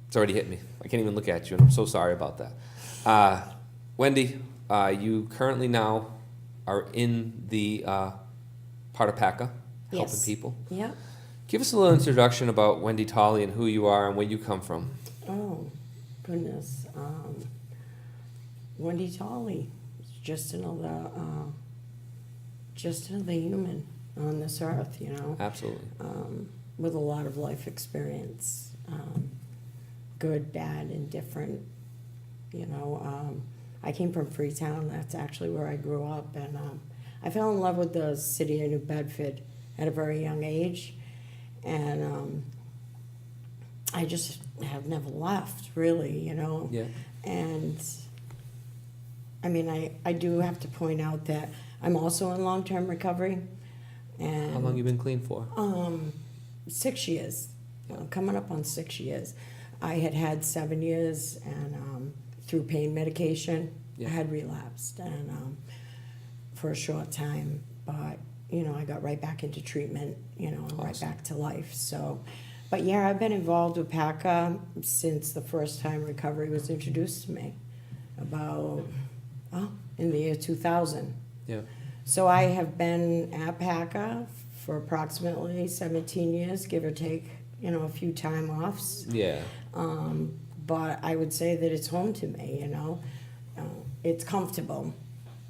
Speaker 1: It's already hit me. I can't even look at you, and I'm so sorry about that. Wendy, you currently now are in the part of PACA, helping people.
Speaker 4: Yeah.
Speaker 1: Give us a little introduction about Wendy Tolley and who you are and where you come from.
Speaker 4: Oh, goodness. Wendy Tolley is just another human on this earth, you know.
Speaker 1: Absolutely.
Speaker 4: With a lot of life experience, good, bad, indifferent. You know, I came from Freetown. That's actually where I grew up, and I fell in love with the city of New Bedford at a very young age, and I just have never left, really, you know.
Speaker 1: Yeah.
Speaker 4: And I mean, I do have to point out that I'm also in long-term recovery. And
Speaker 1: How long you been clean for?
Speaker 4: 6 years, coming up on 6 years. I had 7 years, and through pain medication,
Speaker 1: Yeah.
Speaker 4: I had relapsed, and for a short time, but you know, I got right back into treatment, you know, and right
Speaker 1: Awesome.
Speaker 4: back to life. So, but yeah, I've been involved with PACA since the first time recovery was introduced to me, about in the year 2000.
Speaker 1: Yeah.
Speaker 4: So I have been at PACA for approximately 17 years, give or take, you know, a few time offs.
Speaker 1: Yeah.
Speaker 4: But I would say that it's home to me, you know. It's comfortable.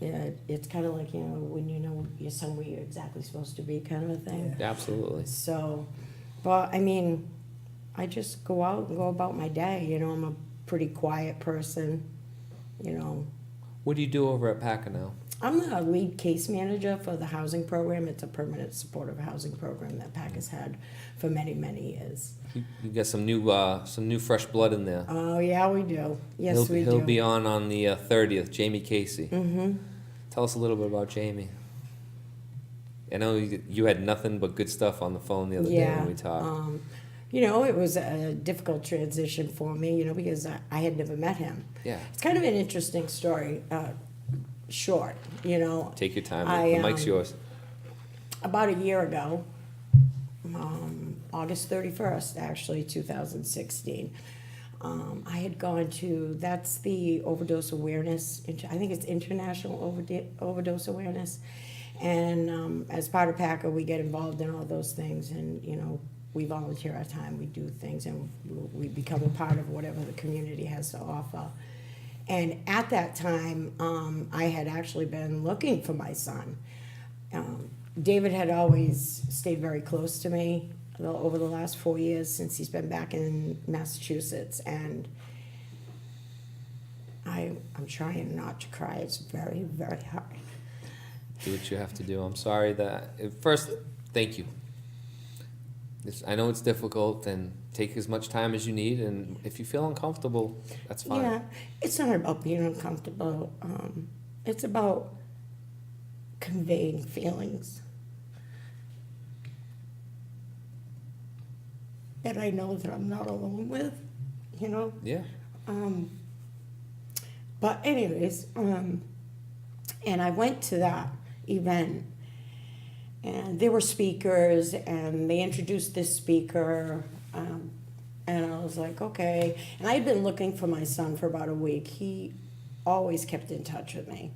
Speaker 4: Yeah, it's kind of like, you know, when you know you're somewhere you're exactly supposed to be, kind of a thing.
Speaker 1: Absolutely.
Speaker 4: So, but I mean, I just go out and go about my day, you know. I'm a pretty quiet person, you know.
Speaker 1: What do you do over at PACA now?
Speaker 4: I'm the lead case manager for the housing program. It's a permanent supportive housing program that PACA's had for many, many years.
Speaker 1: You got some new fresh blood in there.
Speaker 4: Oh, yeah, we do. Yes, we do.
Speaker 1: He'll be on the 30th. Jamie Casey.
Speaker 4: Mm-hmm.
Speaker 1: Tell us a little bit about Jamie. I know you had nothing but good stuff on the phone the other day when we talked.
Speaker 4: You know, it was a difficult transition for me, you know, because I had never met him.
Speaker 1: Yeah.
Speaker 4: It's kind of an interesting story. Short, you know.
Speaker 1: Take your time.
Speaker 4: I,
Speaker 1: The mic's yours.
Speaker 4: About a year ago, August 31st, actually, 2016, I had gone to, that's the overdose awareness, I think it's International Overdose Awareness. And as part of PACA, we get involved in all those things, and, you know, we volunteer our time, we do things, and we become a part of whatever the community has to offer. And at that time, I had actually been looking for my son. David had always stayed very close to me over the last 4 years since he's been back in Massachusetts. And I'm trying not to cry. It's very, very hard.
Speaker 1: Do what you have to do. I'm sorry that... First, thank you. I know it's difficult, and take as much time as you need, and if you feel uncomfortable, that's fine.
Speaker 4: Yeah, it's not about being uncomfortable. It's about conveying feelings that I know that I'm not alone with, you know?
Speaker 1: Yeah.
Speaker 4: But anyways, and I went to that event, and there were speakers, and they introduced this speaker, and I was like, okay. And I had been looking for my son for about a week. He always kept in touch with me,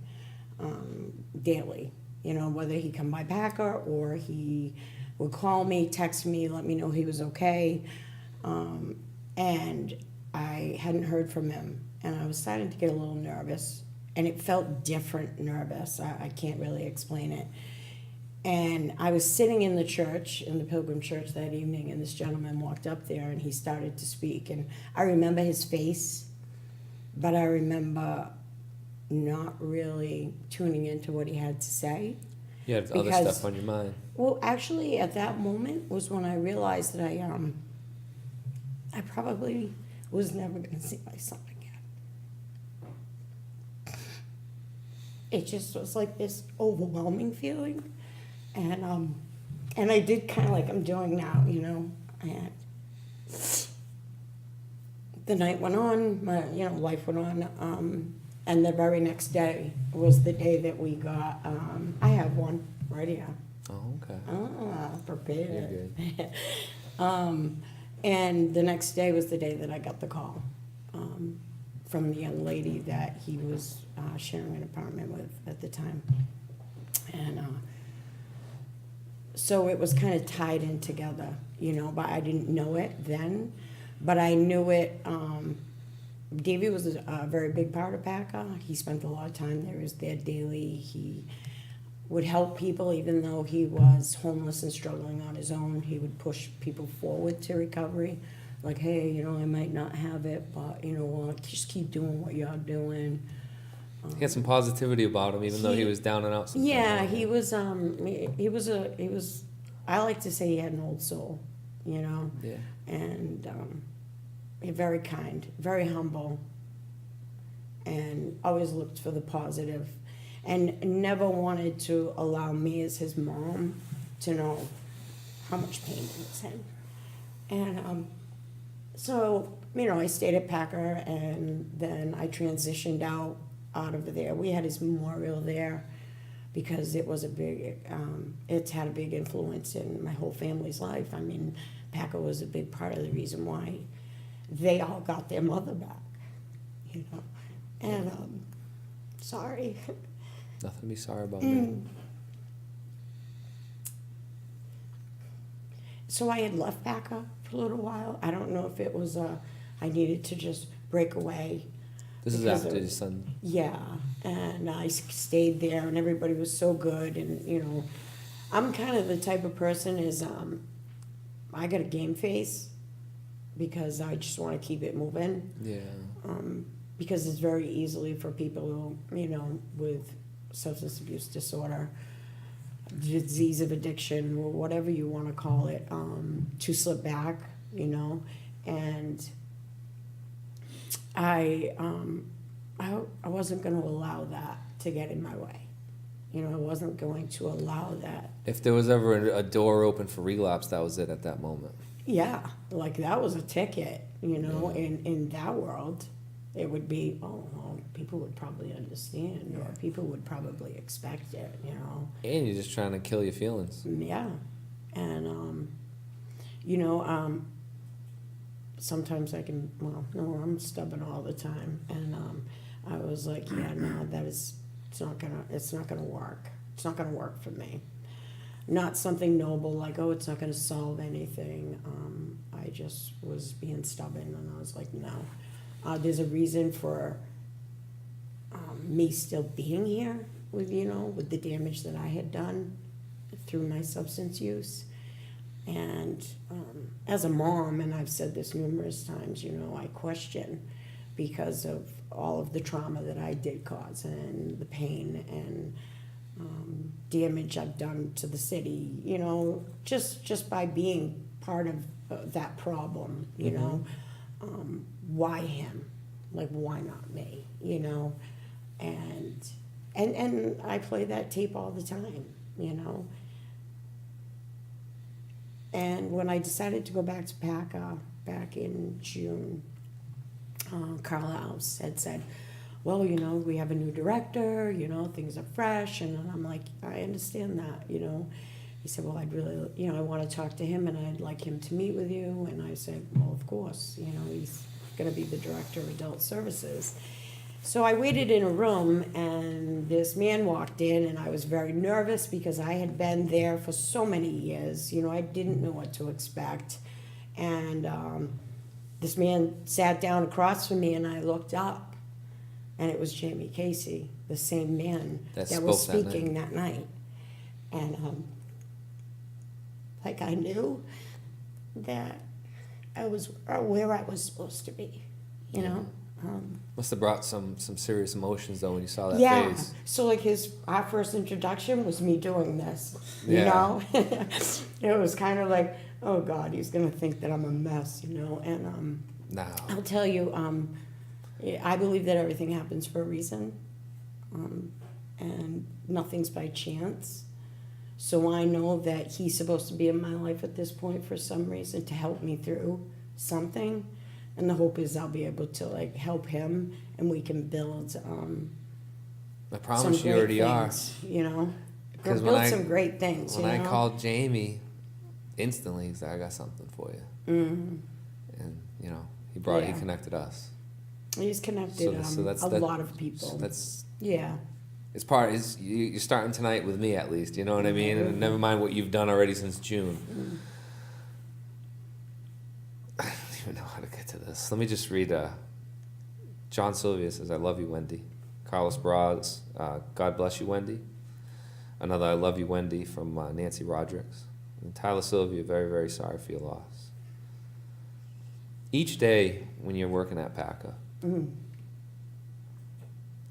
Speaker 4: daily, you know, whether he come by PACA or he would call me, text me, let me know he was okay. And I hadn't heard from him, and I was starting to get a little nervous, and it felt different nervous. I can't really explain it. And I was sitting in the church, in the Pilgrim Church that evening, and this gentleman walked up there, and he started to speak. And I remember his face, but I remember not really tuning into what he had to say.
Speaker 1: You had other
Speaker 4: Because-
Speaker 1: stuff on your mind.
Speaker 4: Well, actually, at that moment was when I realized that I probably was never going to see my son again. It just was like this overwhelming feeling. And I did kind of like I'm doing now, you know. And the night went on, life went on. And the very next day was the day that we got, I have one right here.
Speaker 1: Oh, okay.
Speaker 4: Prepared.
Speaker 1: You're good.
Speaker 4: And the next day was the day that I got the call from the young lady that he was sharing an apartment with at the time. And so it was kind of tied in together, you know, but I didn't know it then, but I knew it. Davey was a very big part of PACA. He spent a lot of time there. He was there daily. He would help people even though he was homeless and struggling on his own. He would push people forward to recovery. Like, hey, you know, I might not have it, but, you know what, just keep doing what you're doing.
Speaker 1: He had some positivity about him, even though he was down and out sometimes.
Speaker 4: Yeah, he was. He was. I like to say he had an old soul, you know.
Speaker 1: Yeah.
Speaker 4: And very kind, very humble, and always looked for the positive, and never wanted to allow me as his mom to know how much pain he was in. And so, you know, I stayed at Packer, and then I transitioned out of there. We had his memorial there because it was a big, it's had a big influence in my whole family's life. I mean, Packer was a big part of the reason why they all got their mother back, you know. And sorry.
Speaker 1: Nothing to be sorry about, man.
Speaker 4: So I had left Packer for a little while. I don't know if it was I needed to just break away.
Speaker 1: This is
Speaker 4: Because
Speaker 1: after
Speaker 4: of-
Speaker 1: your son.
Speaker 4: Yeah, and I stayed there, and everybody was so good, and you know, I'm kind of the type of person is I got a game face because I just want to keep it moving.
Speaker 1: Yeah.
Speaker 4: Because it's very easily for people who, you know, with substance abuse disorder, disease of addiction, or whatever you want to call it, to slip back, you know, and I wasn't going to allow that to get in my way. You know, I wasn't going to allow that.
Speaker 1: If there was ever a door open for relapse, that was it at that moment.
Speaker 4: Yeah, like that was a ticket, you know,
Speaker 1: Yeah.
Speaker 4: in that world, it would be, oh, well, people would probably understand, or people would probably expect it, you know.
Speaker 1: And you're just trying to kill your feelings.
Speaker 4: Yeah, and you know, sometimes I can. Well, no, I'm stubborn all the time, and I was like, yeah, no, it's not gonna work. It's not gonna work for me. Not something noble like, oh, it's not gonna solve anything. I just was being stubborn, and I was like, no. There's a reason for me still being here with, you know, with the damage that I had done through my substance use. And as a mom, and I've said this numerous times, you know, I question because of all of the trauma that I did cause and the pain and damage I've done to the city, you know, just by being part of that problem, you know. Why him? Like, why not me? You know, and I play that tape all the time, you know. And when I decided to go back to PACA back in June, Carl House had said, well, you know, we have a new director, you know, things are fresh. And I'm like, I understand that, you know. He said, well, I'd really, you know, I want to talk to him and I'd like him to meet with you. And I said, well, of course, you know, he's going to be the director of adult services. So I waited in a room and this man walked in and I was very nervous because I had been there for so many years. You know, I didn't know what to expect. And this man sat down across from me and I looked up and it was Jamie Casey, the same man that was
Speaker 1: spoke that
Speaker 4: speaking that night. And like I knew that I was where I was supposed to be, you know.
Speaker 1: Must have brought some serious emotions though when you saw that
Speaker 4: Yeah.
Speaker 1: face.
Speaker 4: So like our first introduction was me doing this, you
Speaker 1: Yeah.
Speaker 4: know. It was kind of like, oh God, he's gonna think that I'm a mess, you know. And
Speaker 1: No.
Speaker 4: I'll tell you, I believe that everything happens for a reason, and nothing's by chance. So I know that he's supposed to be in my life at this point for some reason to help me through something. And the hope is I'll be able to like help him and we can build
Speaker 1: I
Speaker 4: some
Speaker 1: promise you
Speaker 4: great
Speaker 1: already
Speaker 4: things, you know.
Speaker 1: 'Cause
Speaker 4: Build
Speaker 1: when
Speaker 4: some great things.
Speaker 1: When
Speaker 4: you
Speaker 1: I
Speaker 4: know?
Speaker 1: called Jamie, instantly he's like, I got something for you. And, you know, he
Speaker 4: Yeah.
Speaker 1: connected us.
Speaker 4: He's connected a lot of people.
Speaker 1: So that's,
Speaker 4: Yeah.
Speaker 1: you're starting tonight with me at least, you know what I mean? And never mind what you've done already since June. I don't even know how to get to this. Let me just read, John Sylvia says, I love you, Wendy. Carlos Braz, God bless you, Wendy. Another I love you, Wendy, from Nancy Rodericks. And Tyler Sylvia, very, very sorry for your loss. Each day when you're working at PACA,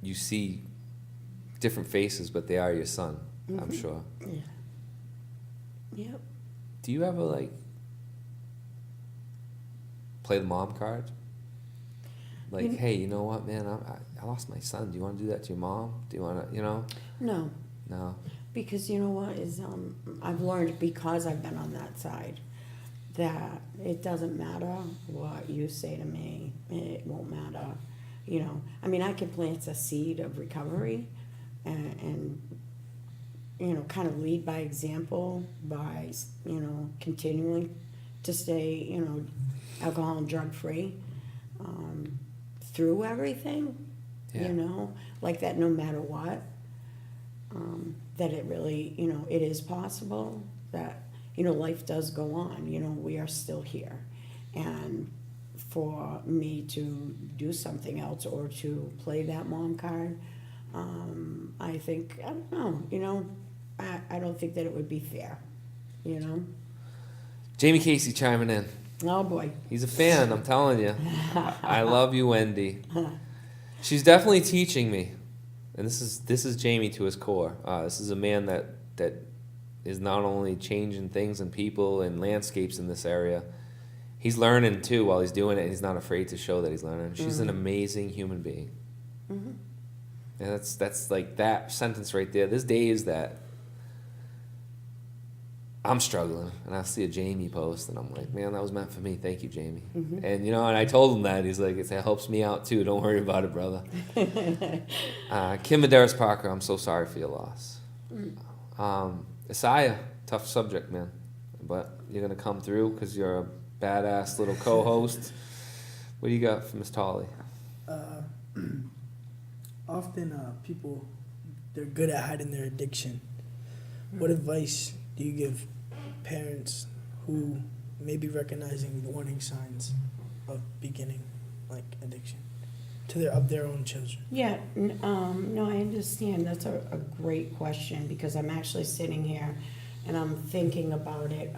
Speaker 1: you see different faces, but they are your son, I'm sure.
Speaker 4: Yeah. Yep.
Speaker 1: Do you ever, like, play the mom card? Like, hey, you know what, man, I lost my son. Do you want to do that to your mom? Do you want to, you know?
Speaker 4: No,
Speaker 1: No.
Speaker 4: because you know what is, I've learned because I've been on that side, that it doesn't matter what you say to me, it won't matter, you know. I mean, I can plant a seed of recovery and you know, kind of lead by example by, you know, continuing to stay, you know, alcohol and drug free through everything,
Speaker 1: Yeah.
Speaker 4: you know, like that no matter what, that it really, you know, it is possible that, you know, life does go on, you know, we are still here. And for me to do something else or to play that mom card, I think, I don't know, you know, I don't think that it would be fair, you know?
Speaker 1: Jamie Casey chiming in.
Speaker 4: Oh, boy.
Speaker 1: He's a fan, I'm telling you. I love you, Wendy. She's definitely teaching me. And this is Jamie to his core. This is a man that is not only changing things and people and landscapes in this area, he's learning too while he's doing it, and he's not afraid to show that he's learning. She's an amazing human being.
Speaker 4: Mm-hmm.
Speaker 1: And that's like that sentence right there. There's days that I'm struggling, and I see a Jamie post, and I'm like, man, that was meant for me. Thank you, Jamie.
Speaker 4: Mm-hmm.
Speaker 1: And you know, and I told him that. He's like, it helps me out too. Don't worry about it, brother. Kim Medeiros Parker, I'm so sorry for your loss. Isaiah, tough subject, man, but you're gonna come through because you're a badass little co-host. What do you got for Miss Tolley?
Speaker 3: Often people, they're good at hiding their addiction. What advice do you give parents who may be recognizing the warning signs of beginning, like, addiction of their own children?
Speaker 4: Yeah, no, I understand. That's a great question because I'm actually sitting here and I'm thinking about it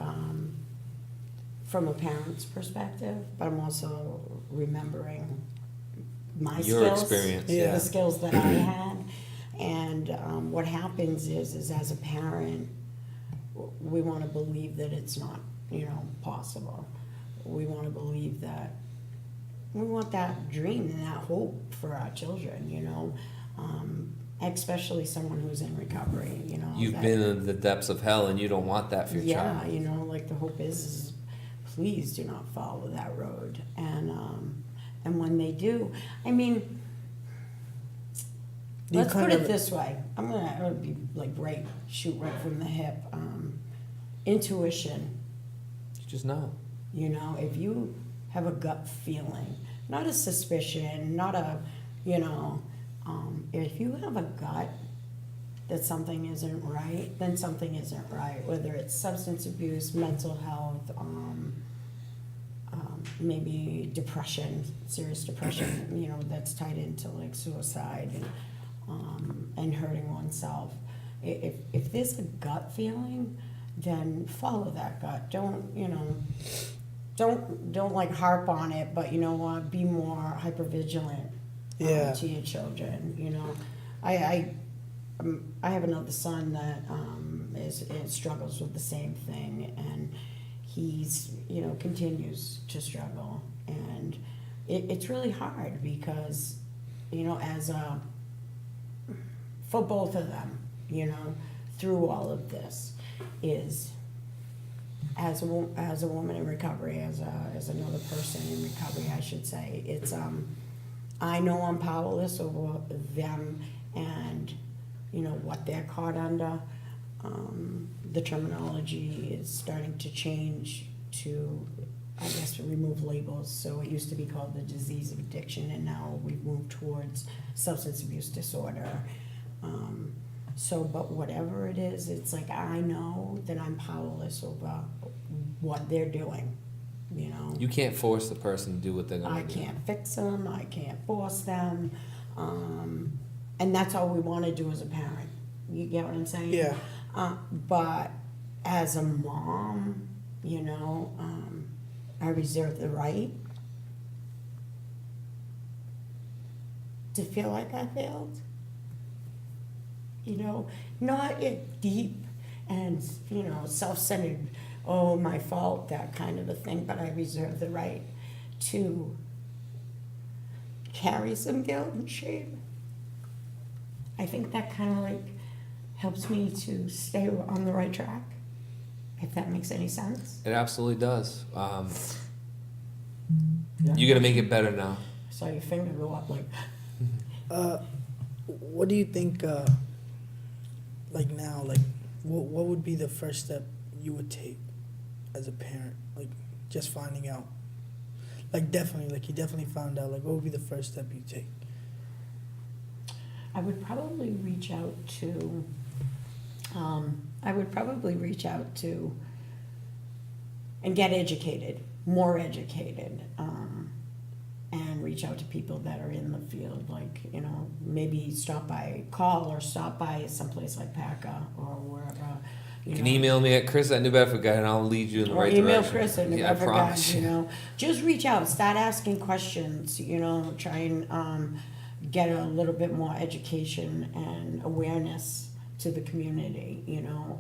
Speaker 4: from a parent's perspective, but I'm also remembering my
Speaker 1: Your
Speaker 4: skills,
Speaker 1: experience,
Speaker 3: yeah.
Speaker 4: the skills that I had. And what happens is as a parent, we want to believe that it's not, you know, possible. We want to believe that we want that dream and that hope for our children, you know, especially someone who's in recovery, you know.
Speaker 1: You've
Speaker 4: that-
Speaker 1: been in the depths of hell, and you don't want that for your
Speaker 4: yeah,
Speaker 1: child.
Speaker 4: you know, like the hope is please do not follow that road. And when they do, I mean,
Speaker 3: Do you
Speaker 4: let's put
Speaker 3: kind
Speaker 4: it
Speaker 3: of-
Speaker 4: this way. I'm gonna be like shoot right from the hip. Intuition,
Speaker 1: You just know.
Speaker 4: you know, if you have a gut feeling, not a suspicion, not a, you know, if you have a gut that something isn't right, then something isn't right. Whether it's substance abuse, mental health, maybe depression, serious depression, you know, that's tied into like suicide and hurting oneself. If there's a gut feeling, then follow that gut. Don't, you know, don't like harp on it, but you know what, be more hypervigilant
Speaker 3: Yeah.
Speaker 4: to your children, you know. I have another son that struggles with the same thing, and he's, you know, continues to struggle, and it's really hard because, you know, for both of them, you know, through all of this, is as a woman in recovery, as another person in recovery, I should say, it's I know I'm powerless over them and, you know, what they're caught under. The terminology is starting to change to, I guess, to remove labels. So it used to be called the disease of addiction, and now we've moved towards substance abuse disorder. But whatever it is, it's like I know that I'm powerless over what they're doing, you know.
Speaker 1: You can't force the person to do what they're gonna
Speaker 4: I
Speaker 1: do.
Speaker 4: can't fix them, I can't force them, and that's all we want to do as a parent. You get what I'm saying?
Speaker 3: Yeah.
Speaker 4: But as a mom, you know, I reserve the right to feel like I failed. You know, not it deep and, you know, self-centered, oh, my fault, that kind of a thing, but I reserve the right to carry some guilt and shame. I think that kind of like helps me to stay on the right track, if that makes any sense.
Speaker 1: It absolutely does. You got to make it better now.
Speaker 4: I saw your finger go up like,
Speaker 3: What do you think, like now, like, what would be the first step you would take as a parent? Like, just finding out. Like, definitely, like, you definitely found out. Like, what would be the first step you take?
Speaker 4: I would probably reach out to, and get educated, more educated, and reach out to people that are in the field, like, you know, maybe stop by someplace like PACA or wherever.
Speaker 1: You can email me at Chris at New Bedford Guy, and I'll lead you in the right direction.
Speaker 4: Or email Chris at New
Speaker 1: Yeah, I
Speaker 4: Bedford Guy,
Speaker 1: promise
Speaker 4: you know. Just reach out, start asking questions, you know, try and get a little bit more education and awareness to the community, you know,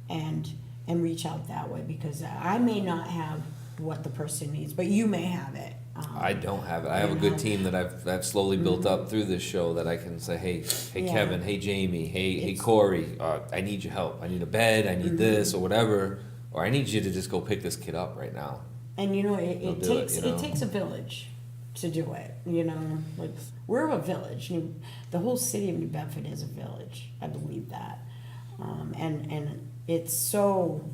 Speaker 4: and reach out that way, because I may not have what the person needs, but you may have it.
Speaker 1: I don't have it. I have a good team that I've slowly built up through this show that I can say, hey
Speaker 4: Yeah.
Speaker 1: Kevin, hey Jamie, hey
Speaker 4: It's-
Speaker 1: Corey, I need your help. I need a bed, I need this or whatever, or I need you to just go pick this kid up right now.
Speaker 4: And you know,
Speaker 1: They'll
Speaker 4: it
Speaker 1: do it,
Speaker 4: takes
Speaker 1: you know?
Speaker 4: it takes a village to do it. You know, like we're a village. The whole city of New Bedford is a village. I believe that, and it's so.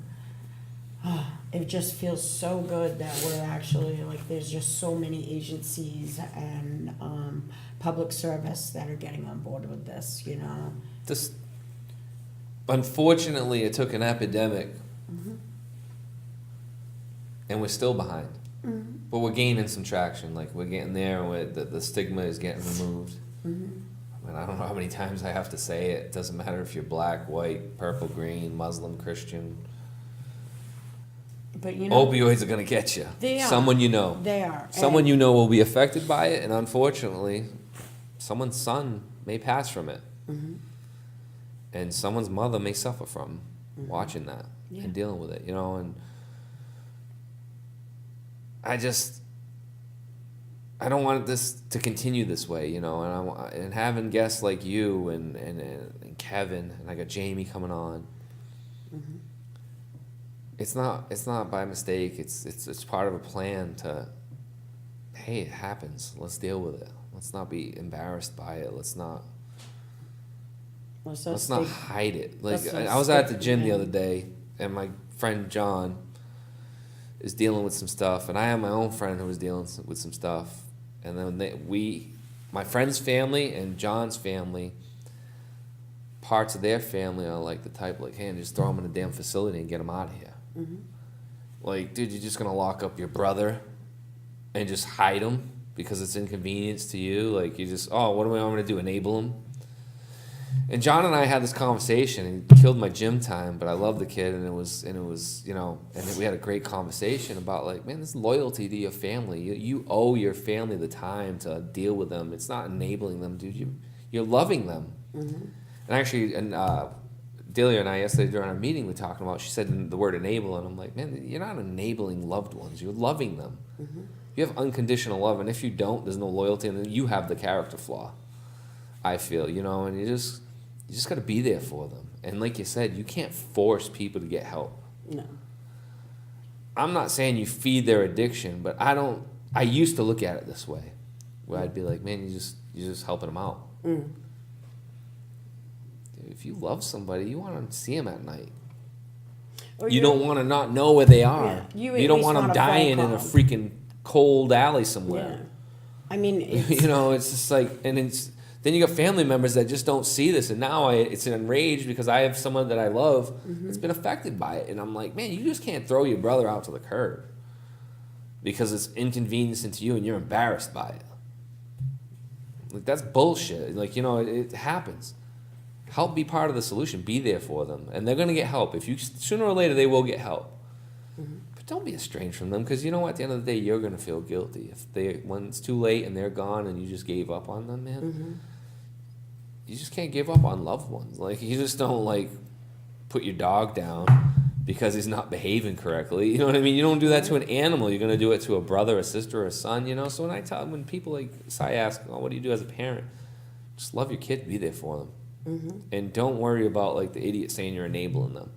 Speaker 4: It just feels so good that we're actually like. There's just so many agencies and public service that are getting on board with this. You know.
Speaker 1: This, unfortunately, it took an epidemic, and we're still behind. But we're gaining some traction. Like, we're getting there, and the stigma is getting removed. I mean, I don't know how many times I have to say it. It doesn't matter if you're black, white, purple, green, Muslim, Christian.
Speaker 4: But you know,
Speaker 1: Opioids are going to get you.
Speaker 4: They are.
Speaker 1: Someone you know.
Speaker 4: they are.
Speaker 1: Someone
Speaker 4: And-
Speaker 1: you know will be affected by it, and unfortunately, someone's son may pass from it. And someone's mother may suffer from watching that
Speaker 4: Yeah.
Speaker 1: and dealing with it, you know, and I don't want this to continue this way, you know, and having guests like you and Kevin, and I got Jamie coming on. It's not by mistake. It's part of a plan to, hey, it happens. Let's deal with it. Let's not be embarrassed by it. Let's not hide it. Like,
Speaker 4: let's
Speaker 1: I was at the
Speaker 4: stick-
Speaker 1: gym the
Speaker 4: yeah.
Speaker 1: other day, and my friend John is dealing with some stuff, and I have my own friend who was dealing with some stuff, and then my friend's family and John's family, parts of their family are like the type, like, hey, just throw him in a damn facility and get him out of here. Like, dude, you're just gonna lock up your brother and just hide him because it's inconvenience to you? Like, you just, oh, what am I gonna do, enable him? And John and I had this conversation, and he killed my gym time, but I love the kid, and it was, you know, and we had a great conversation about, like, man, this loyalty to your family. You owe your family the time to deal with them. It's not enabling them, dude. You're loving them. And actually, Adelia and I yesterday during our meeting, we were talking about, she said the word enable, and I'm like, man, you're not enabling loved ones. You're loving them. You have unconditional love, and if you don't, there's no loyalty, and then you have the character flaw, I feel, you know, and you just got to be there for them. And like you said, you can't force people to get help.
Speaker 4: No.
Speaker 1: I'm not saying you feed their addiction, but I used to look at it this way, where I'd be like, man, you're just helping them out. If you love somebody, you want to see them at night.
Speaker 4: Or
Speaker 1: You don't want to not know where they are.
Speaker 4: Yeah, you at
Speaker 1: You don't
Speaker 4: least
Speaker 1: want them
Speaker 4: want a phone
Speaker 1: dying in a
Speaker 4: call.
Speaker 1: freaking cold alley
Speaker 4: Yeah.
Speaker 1: somewhere.
Speaker 4: I mean, it's,
Speaker 1: You know, it's just like, and then you got family members that just don't see this, and now it's enraged because I have someone that I love that's been affected by it, and I'm like, man, you just can't throw your brother out to the curb because it's inconveniencing to you and you're embarrassed by it. Like, that's bullshit. Like, you know, it happens. Help be part of the solution. Be there for them, and they're gonna get help. If you sooner or later they will get help. But don't be estranged from them, because you know, at the end of the day, you're gonna feel guilty when it's too late and they're gone and you just gave up on them, man. You just can't give up on loved ones. Like, you just don't, like, put your dog down because he's not behaving correctly. You know what I mean? You don't do that to an animal. You're gonna do it to a brother, a sister, or a son. You know. So when people like Sai ask, "Oh, what do you do as a parent?" Just love your kid, be there for them, and don't worry about like the idiot saying you're enabling them.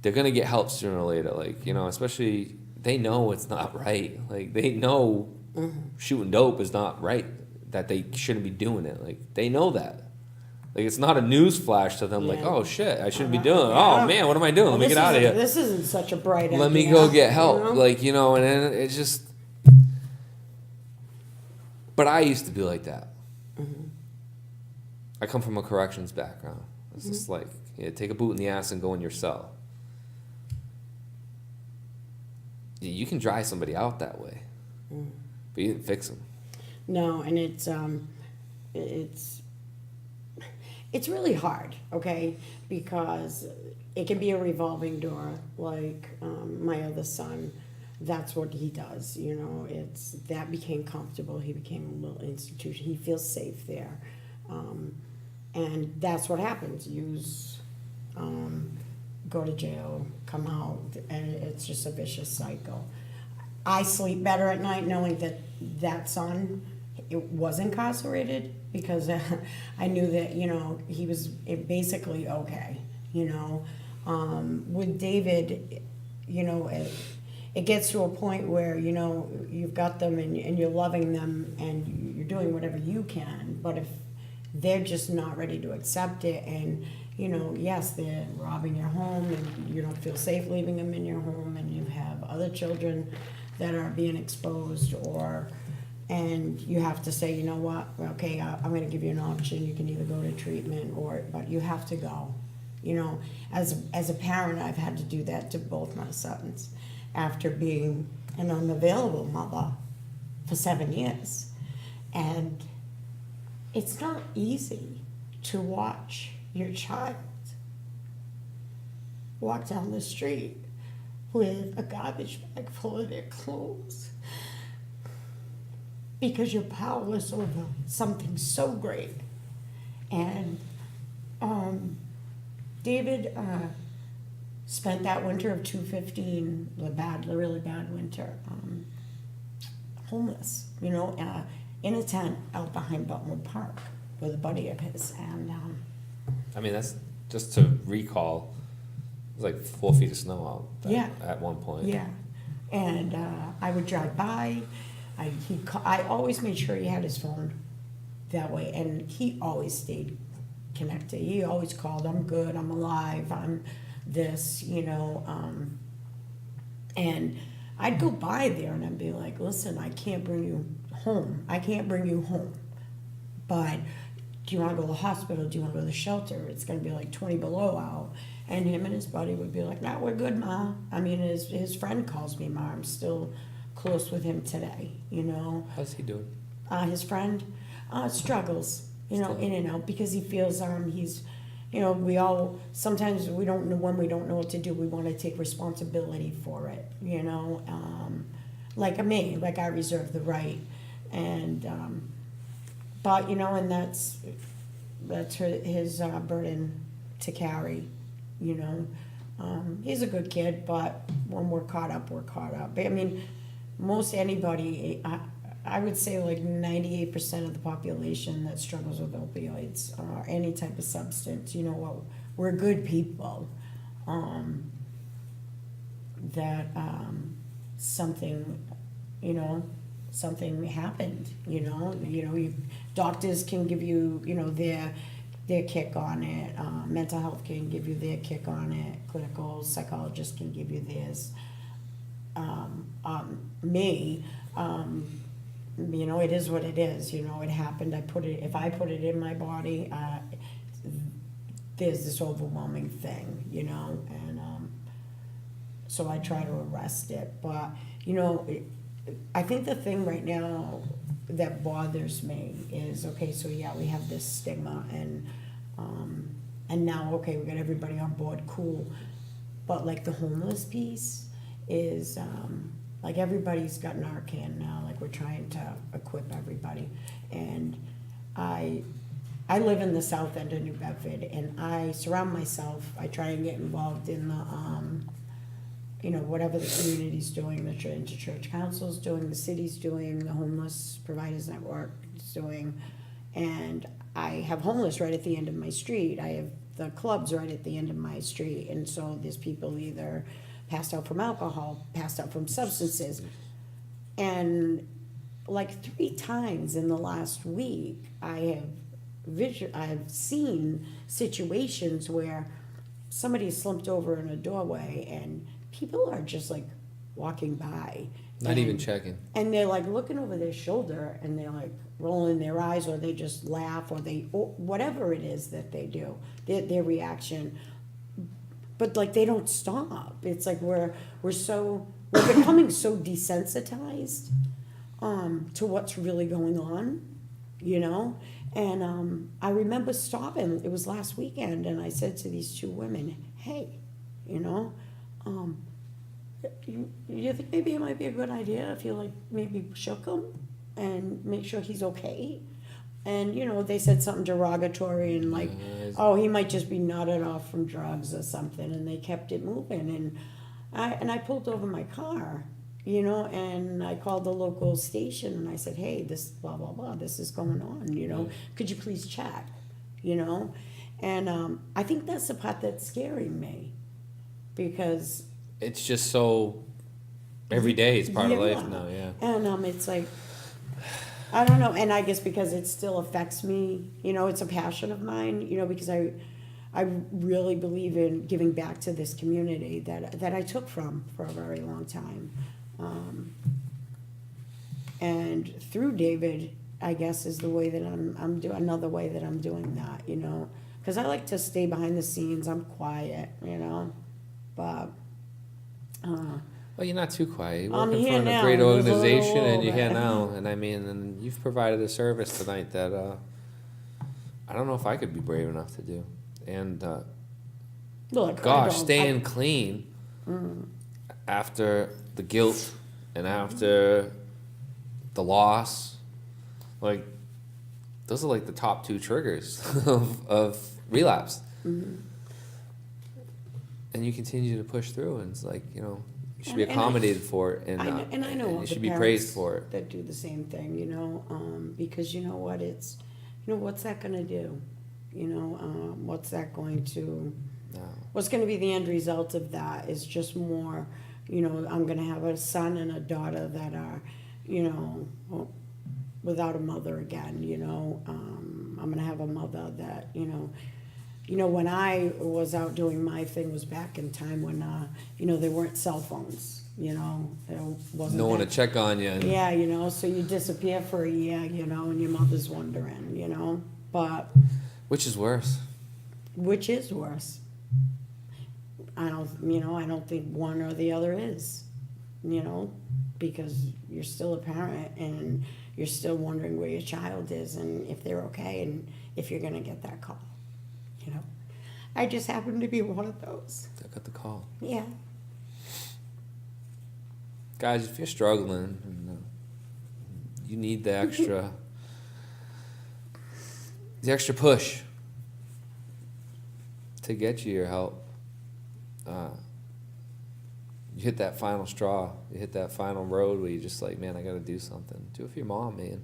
Speaker 1: They're gonna get help sooner or later. Like, you know, especially they know it's not right. Like, they know shooting dope is not right. That they shouldn't be doing it. Like, they know that. Like, it's not a news flash to them. Like, oh shit, I shouldn't be doing it. Oh man, what am I doing? Let me get out of here.
Speaker 4: This isn't such a bright idea.
Speaker 1: Let me go get help.
Speaker 4: You know?
Speaker 1: Like, you know, and then it's just. But I used to be like that. I come from a corrections background. It's just like, yeah, take a boot in the ass and go in your cell. You can dry somebody out that way, but you didn't fix them.
Speaker 4: No, and it's really hard, okay? Because it can be a revolving door. Like my other son, that's what he does. You know, that became comfortable. He became a little institution. He feels safe there, and that's what happens. Go to jail, come out, and it's just a vicious cycle. I sleep better at night knowing that son was incarcerated, because I knew that, you know, he was basically okay, you know. With David, you know, it gets to a point where, you know, you've got them and you're loving them and you're doing whatever you can, but if they're just not ready to accept it, and, you know, yes, they're robbing your home and you don't feel safe leaving them in your home, and you have other children that are being exposed, and you have to say, you know what, okay, I'm going to give you an option. You can either go to treatment but you have to go. You know, as a parent, I've had to do that to both my sons after being an unavailable mother for 7 years. And it's not easy to watch your child walk down the street with a garbage bag full of their clothes, because you're powerless over something so great. And David spent that winter of 2015, the really bad winter, homeless, you know, in a tent out behind Buttonwood Park with a buddy of his. And
Speaker 1: I mean, that's just to recall. It was like 4 feet of snow out at one point.
Speaker 4: Yeah, and I would drive by. I always made sure he had his phone that way, and he always stayed connected. He always called, I'm good, I'm alive, I'm this, you know. And I'd go by there and I'd be like, listen, I can't bring you home. But do you want to go to the hospital? Do you want to go to the shelter? It's going to be like 20 below out. And him and his buddy would be like, no, we're good, Ma. I mean, his friend calls me Ma. I'm still close with him today, you know.
Speaker 1: How's he doing?
Speaker 4: His friend struggles, you know, in and out, because he feels he's, you know, sometimes we don't know when we don't know what to do. We want to take responsibility for it, you know. Like I reserve the right. And, but, you know, and that's his burden to carry, you know. He's a good kid, but when we're caught up, we're caught up. I mean, most anybody, I would say like 98% of the population that struggles with opioids or any type of substance, you know what, we're good people. That something happened, you know, doctors can give you, you know, their kick on it, mental health can give you their kick on it, clinical psychologists can give you theirs. You know, it is what it is, you know, it happened, if I put it in my body, there's this overwhelming thing, you know, and so I try to arrest it. But, you know, I think the thing right now that bothers me is, okay, so yeah, we have this stigma, and now, okay, we got everybody on board, cool, but like the homeless piece is, like everybody's got Narcan now, like we're trying to equip everybody. And I live in the south end of New Bedford, and I surround myself, I try and get involved in the, whatever the community's doing, the inter-church council's doing, the city's doing, the homeless providers network is doing. And I have homeless right at the end of my street. I have the clubs right at the end of my street. And so there's people either passed out from alcohol, passed out from substances. And like 3 times in the last week, I've seen situations where somebody slumped over in a doorway and people are just like walking by.
Speaker 1: Not even checking.
Speaker 4: And they're like looking over their shoulder and they're like rolling their eyes, or they just laugh, or whatever it is that they do, their reaction. But like they don't stop. It's like we're becoming so desensitized to what's really going on, And I remember stopping. It was last weekend, and I said to these 2 women, "Hey, you think maybe it might be a good idea if you like maybe shook him and make sure he's okay?" And they said something derogatory and like, "Oh, he might just be nodded off from drugs or something," and they kept it moving. And I pulled over my car, and I called the local station and I said, "Hey, this blah blah blah, this is going on. Could you please check?" And I think that's the part that's scaring me, because
Speaker 1: It's just so every day it's part of life now, yeah.
Speaker 4: And it's like, I don't know, and I guess because it still affects me, it's a passion of mine, because I really believe in giving back to this community that I took from for a very long time. And through David, I guess, is the way that I'm doing, another way that I'm doing that, because I like to stay behind the scenes. I'm quiet, but
Speaker 1: Well, you're not too quiet. You're
Speaker 4: I'm
Speaker 1: working
Speaker 4: here
Speaker 1: for a
Speaker 4: now,
Speaker 1: great
Speaker 4: and there's a little
Speaker 1: organization, and you're
Speaker 4: over.
Speaker 1: here now. And and you've provided a service tonight that I don't know if I could be brave enough to do. And
Speaker 4: look,
Speaker 1: gosh, staying clean after the guilt and after the loss, like those are like the top 2 triggers of relapse.
Speaker 4: Mm-hmm.
Speaker 1: And you continue to push through, and it's like, you should be
Speaker 4: And
Speaker 1: accommodated for it, and
Speaker 4: I know
Speaker 1: you
Speaker 4: of
Speaker 1: should
Speaker 4: the
Speaker 1: be praised
Speaker 4: parents
Speaker 1: for it.
Speaker 4: that do the same thing, because you know what, it's, what's that gonna do? What's that going to,
Speaker 1: No.
Speaker 4: what's gonna be the end result of that is just more, I'm gonna have a son and a daughter that are, without a mother again, I'm gonna have a mother that, when I was out doing my thing was back in time when, there weren't cell phones, there wasn't
Speaker 1: No one to
Speaker 4: that-
Speaker 1: check on you. And
Speaker 4: Yeah, so you disappear for a year, and your mother's wondering, but
Speaker 1: which is worse?
Speaker 4: which is worse? I don't think one or the other is, because you're still a parent and you're still wondering where your child is and if they're okay and if you're gonna get that call, I just happen to be one of those.
Speaker 1: I got the call.
Speaker 4: Yeah.
Speaker 1: Guys, if you're struggling, you need the extra push to get you your help. You hit that final straw. You hit that final road where you're just like, man, I got to do something. Do it for your mom, man.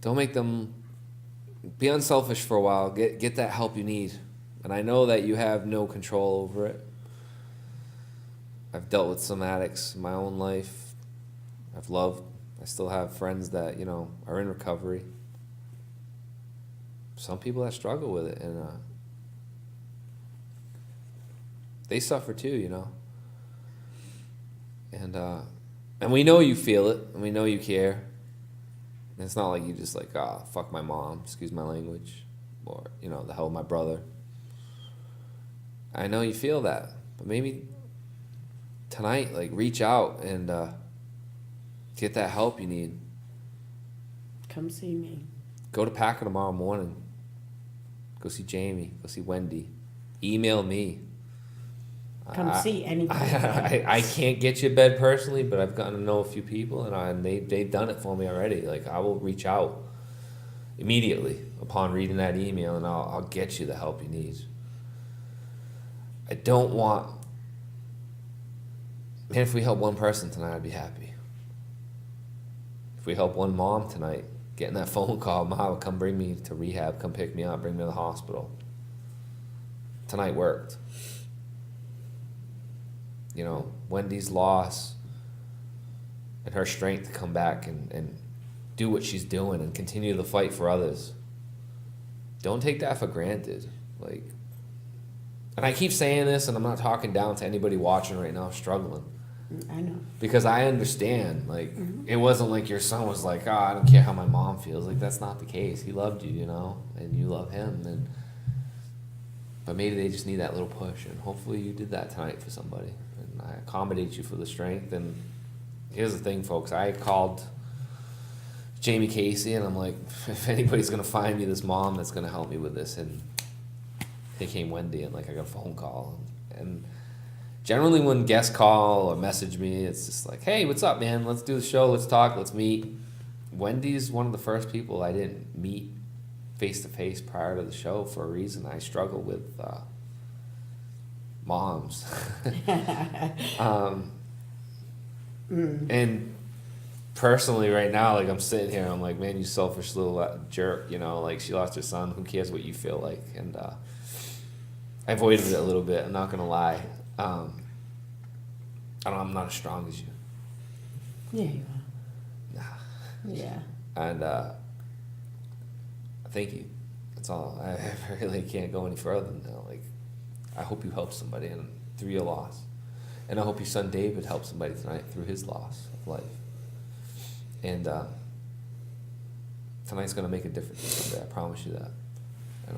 Speaker 1: Don't make them be unselfish for a while. Get that help you need. And I know that you have no control over it. I've dealt with some addicts in my own life. I've loved. I still have friends that, are in recovery. Some people that struggle with it, and they suffer too, And we know you feel it, and we know you care. And it's not like you just like, fuck my mom, excuse my language, or, the hell of my brother. I know you feel that, but maybe tonight, like, reach out and get that help you need.
Speaker 4: Come see me.
Speaker 1: Go to Packer tomorrow morning. Go see Jamie. Go see Wendy. Email me.
Speaker 4: come see anybody.
Speaker 1: I can't get you a bed personally, but I've gotten to know a few people, and they've done it for me already. Like, I will reach out immediately upon reading that email, and I'll get you the help you need. I don't want... Man, if we help one person tonight, I'd be happy. If we help one mom tonight, getting that phone call, Mom, come bring me to rehab, come pick me up, bring me to the hospital. Tonight worked. You know, Wendy's loss and her strength to come back and do what she's doing and continue the fight for others. Don't take that for granted. Like, and I keep saying this, and I'm not talking down to anybody watching right now struggling.
Speaker 4: I know.
Speaker 1: Because I understand, like, it wasn't like your son was like, I don't care how my mom feels. Like, that's not the case. He loved you, you know, and you love him. But maybe they just need that little push, and hopefully you did that tonight for somebody. And I accommodate you for the strength. And here's the thing, folks. I called Jamie Casey, and I'm like, if anybody's going to find me this mom that's going to help me with this. And here came Wendy, and, like, I got a phone call. And generally when guests call or message me, it's just like, hey, what's up, man? Let's do the show. Let's talk. Let's meet. Wendy's one of the first people I didn't meet face-to-face prior to the show for a reason. I struggle with moms. And personally right now, like, I'm sitting here, I'm like, man, you selfish little jerk, you know, like, she lost her son. Who cares what you feel like? And I avoided it a little bit. I'm not going to lie. I'm not as strong as you.
Speaker 4: Yeah, you
Speaker 1: Nah.
Speaker 4: are. Yeah.
Speaker 1: And thank you. That's all. I really can't go any further than that. Like, I hope you help somebody and through your loss. And I hope your son David helps somebody tonight through his loss of life. And tonight's going to make a difference someday. I promise you that. And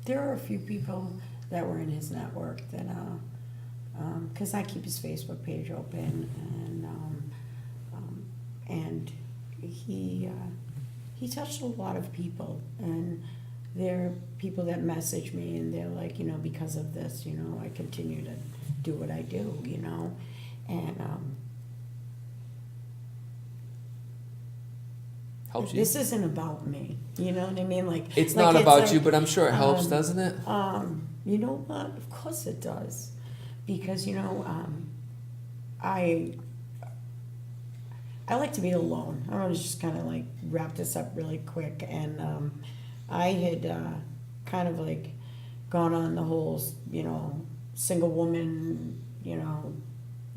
Speaker 4: There are a few people that were in his network that, because I keep his Facebook page open, and he touched a lot of people, and there are people that message me, and they're like, you know, because of this, you know, I continue to do what I do, you know, and
Speaker 1: helps you.
Speaker 4: this isn't about me, you know what I mean? Like,
Speaker 1: It's
Speaker 4: like,
Speaker 1: not about
Speaker 4: like,
Speaker 1: you, but I'm sure it helps, doesn't it?
Speaker 4: You know what? Of course it does, because you know, I like to be alone. I want to just kind of like wrap this up really quick, and I had kind of like gone on the whole, you know, single woman, you know,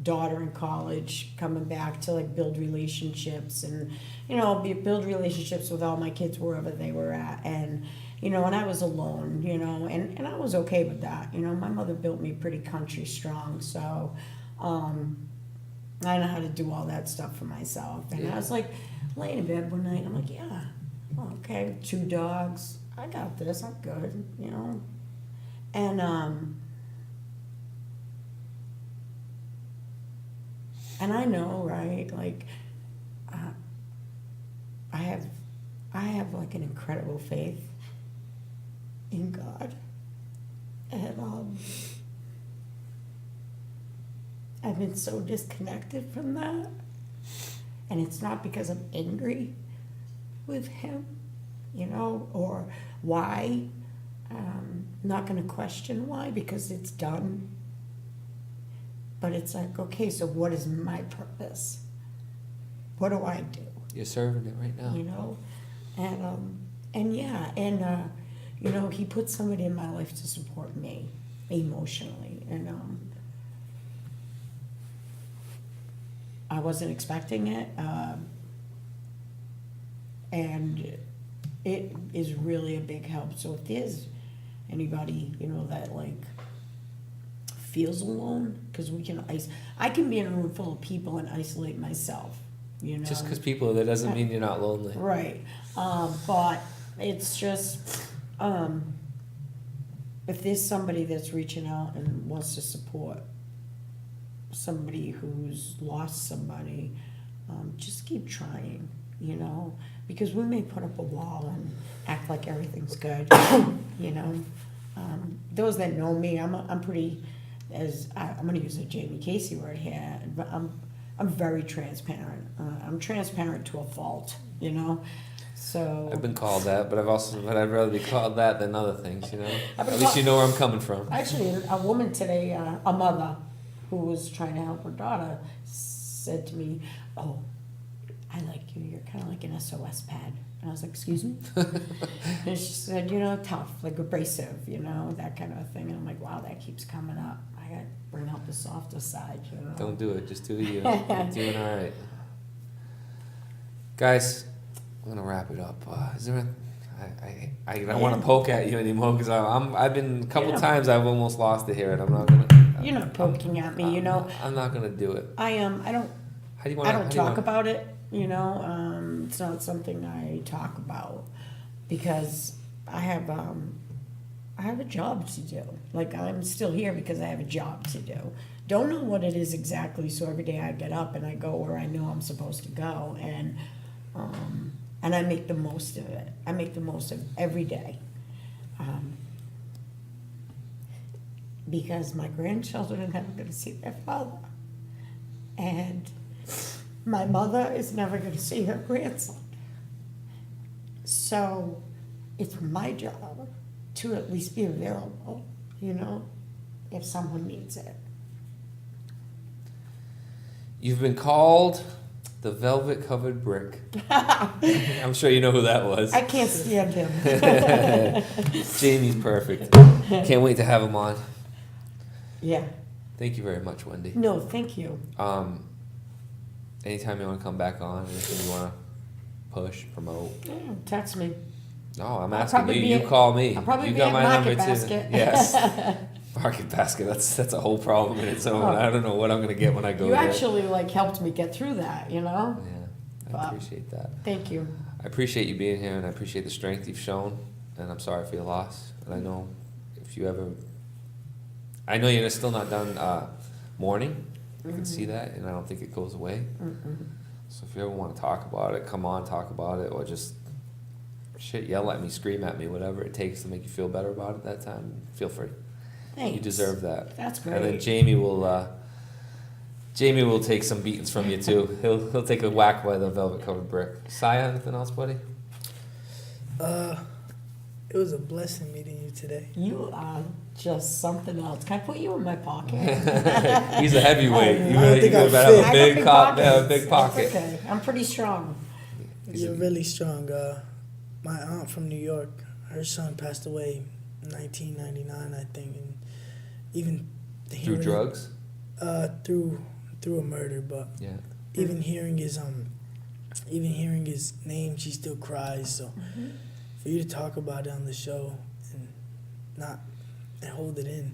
Speaker 4: daughter in college, coming back to like build relationships, and you know, build relationships with all my kids wherever they were at, and you know, and I was alone, you know, and I was okay with that. You know, my mother built me pretty country strong, so I know how to do all that stuff for myself. And
Speaker 1: Yeah.
Speaker 4: I was like laying in bed one night, I'm like, yeah, okay, 2 dogs, I got this, I'm good, you know. And I know, right, like I have like an incredible faith in God, and I've been so disconnected from that, and it's not because I'm angry with him, you know, or why. I'm not going to question why, because it's done. But it's like, okay, so what is my purpose? What do I do?
Speaker 1: You're serving it right now.
Speaker 4: You know, and yeah, and you know, he put somebody in my life to support me emotionally, and I wasn't expecting it, and it is really a big help. So if there's anybody, you know, that like feels alone, because I can be in a room full of people and isolate myself, you know.
Speaker 1: Just because people are there doesn't mean you're not lonely.
Speaker 4: Right. But it's just, if there's somebody that's reaching out and wants to support somebody who's lost somebody, just keep trying, you know, because we may put up a wall and act like everything's good, you know. Those that know me, I'm pretty I'm going to use a Jamie Casey word here, but I'm very transparent. I'm transparent to a fault, you know. So
Speaker 1: I've been called that, but I'd rather be called that than other things, you know.
Speaker 4: I've been
Speaker 1: At least you know where I'm coming from.
Speaker 4: actually, a woman today, a mother who was trying to help her daughter, said to me, "Oh, I like you. You're kind of like an SOS pad." And I was like, "Excuse me?" And she said, tough, like abrasive, that kind of thing. And I'm like, wow, that keeps coming up. I got to bring out the softer side,
Speaker 1: Don't do it. Just do you. You're doing all right. Guys, I'm going to wrap it up. Is there I don't want to poke at you anymore because I've been a couple times I've almost lost it here, and I'm not going to.
Speaker 4: You're not poking at me,
Speaker 1: I'm not going to do it.
Speaker 4: I don't
Speaker 1: How do you want
Speaker 4: I don't talk about it, it's not something I talk about because I have a job to do. Like, I'm still here because I have a job to do. Don't know what it is exactly, so every day I get up and I go where I know I'm supposed to go, and I make the most of it. I make the most of every day. Because my grandchildren are never going to see their father. And my mother is never going to see her grandson. So it's my job to at least be available, if someone needs it.
Speaker 1: You've been called the velvet-covered brick. I'm sure you know who that was.
Speaker 4: I can't stand him.
Speaker 1: Jamie's perfect. Can't wait to have him on.
Speaker 4: Yeah.
Speaker 1: Thank you very much, Wendy.
Speaker 4: No, thank you.
Speaker 1: Anytime you want to come back on, anything you want to push, promote.
Speaker 4: Yeah, text me.
Speaker 1: No, I'm
Speaker 4: I'll
Speaker 1: asking
Speaker 4: probably
Speaker 1: you.
Speaker 4: be
Speaker 1: You call me.
Speaker 4: I'll probably
Speaker 1: You
Speaker 4: be
Speaker 1: got
Speaker 4: at
Speaker 1: my
Speaker 4: Market
Speaker 1: number
Speaker 4: Basket.
Speaker 1: too. Yes. Market Basket. That's a whole problem in its own.
Speaker 4: Oh.
Speaker 1: I don't know what I'm gonna get when I go
Speaker 4: You
Speaker 1: there.
Speaker 4: actually helped me get through that,
Speaker 1: Yeah, I
Speaker 4: Wow.
Speaker 1: appreciate that.
Speaker 4: Thank you.
Speaker 1: I appreciate you being here, and I appreciate the strength you've shown. And I'm sorry for your loss. And I know if you ever, I know you're still not done mourning. I can see that, and I don't think it goes away. So if you ever want to talk about it, come on, talk about it, or just yell at me, scream at me, whatever it takes to make you feel better about it that time. Feel free.
Speaker 4: Thanks.
Speaker 1: You deserve that.
Speaker 4: That's great.
Speaker 1: And then Jamie will take some beatings from you too. He'll take a whack by the velvet covered brick. Saya, anything else, buddy?
Speaker 3: It was a blessing meeting you today.
Speaker 4: You are just something else. Can I put you in my pocket?
Speaker 1: He's a heavyweight. You
Speaker 3: I don't think
Speaker 1: better
Speaker 3: I'll
Speaker 1: have
Speaker 3: fit.
Speaker 1: a big
Speaker 4: It's
Speaker 1: pocket.
Speaker 4: okay. I'm pretty strong.
Speaker 3: You're really strong. My aunt from New York, her son passed away in 1999, I think, and even
Speaker 1: Through
Speaker 3: hearing-
Speaker 1: drugs?
Speaker 3: through a murder, but
Speaker 1: Yeah.
Speaker 3: even hearing his name, she still cries. So for you to talk about it on the show and hold it in,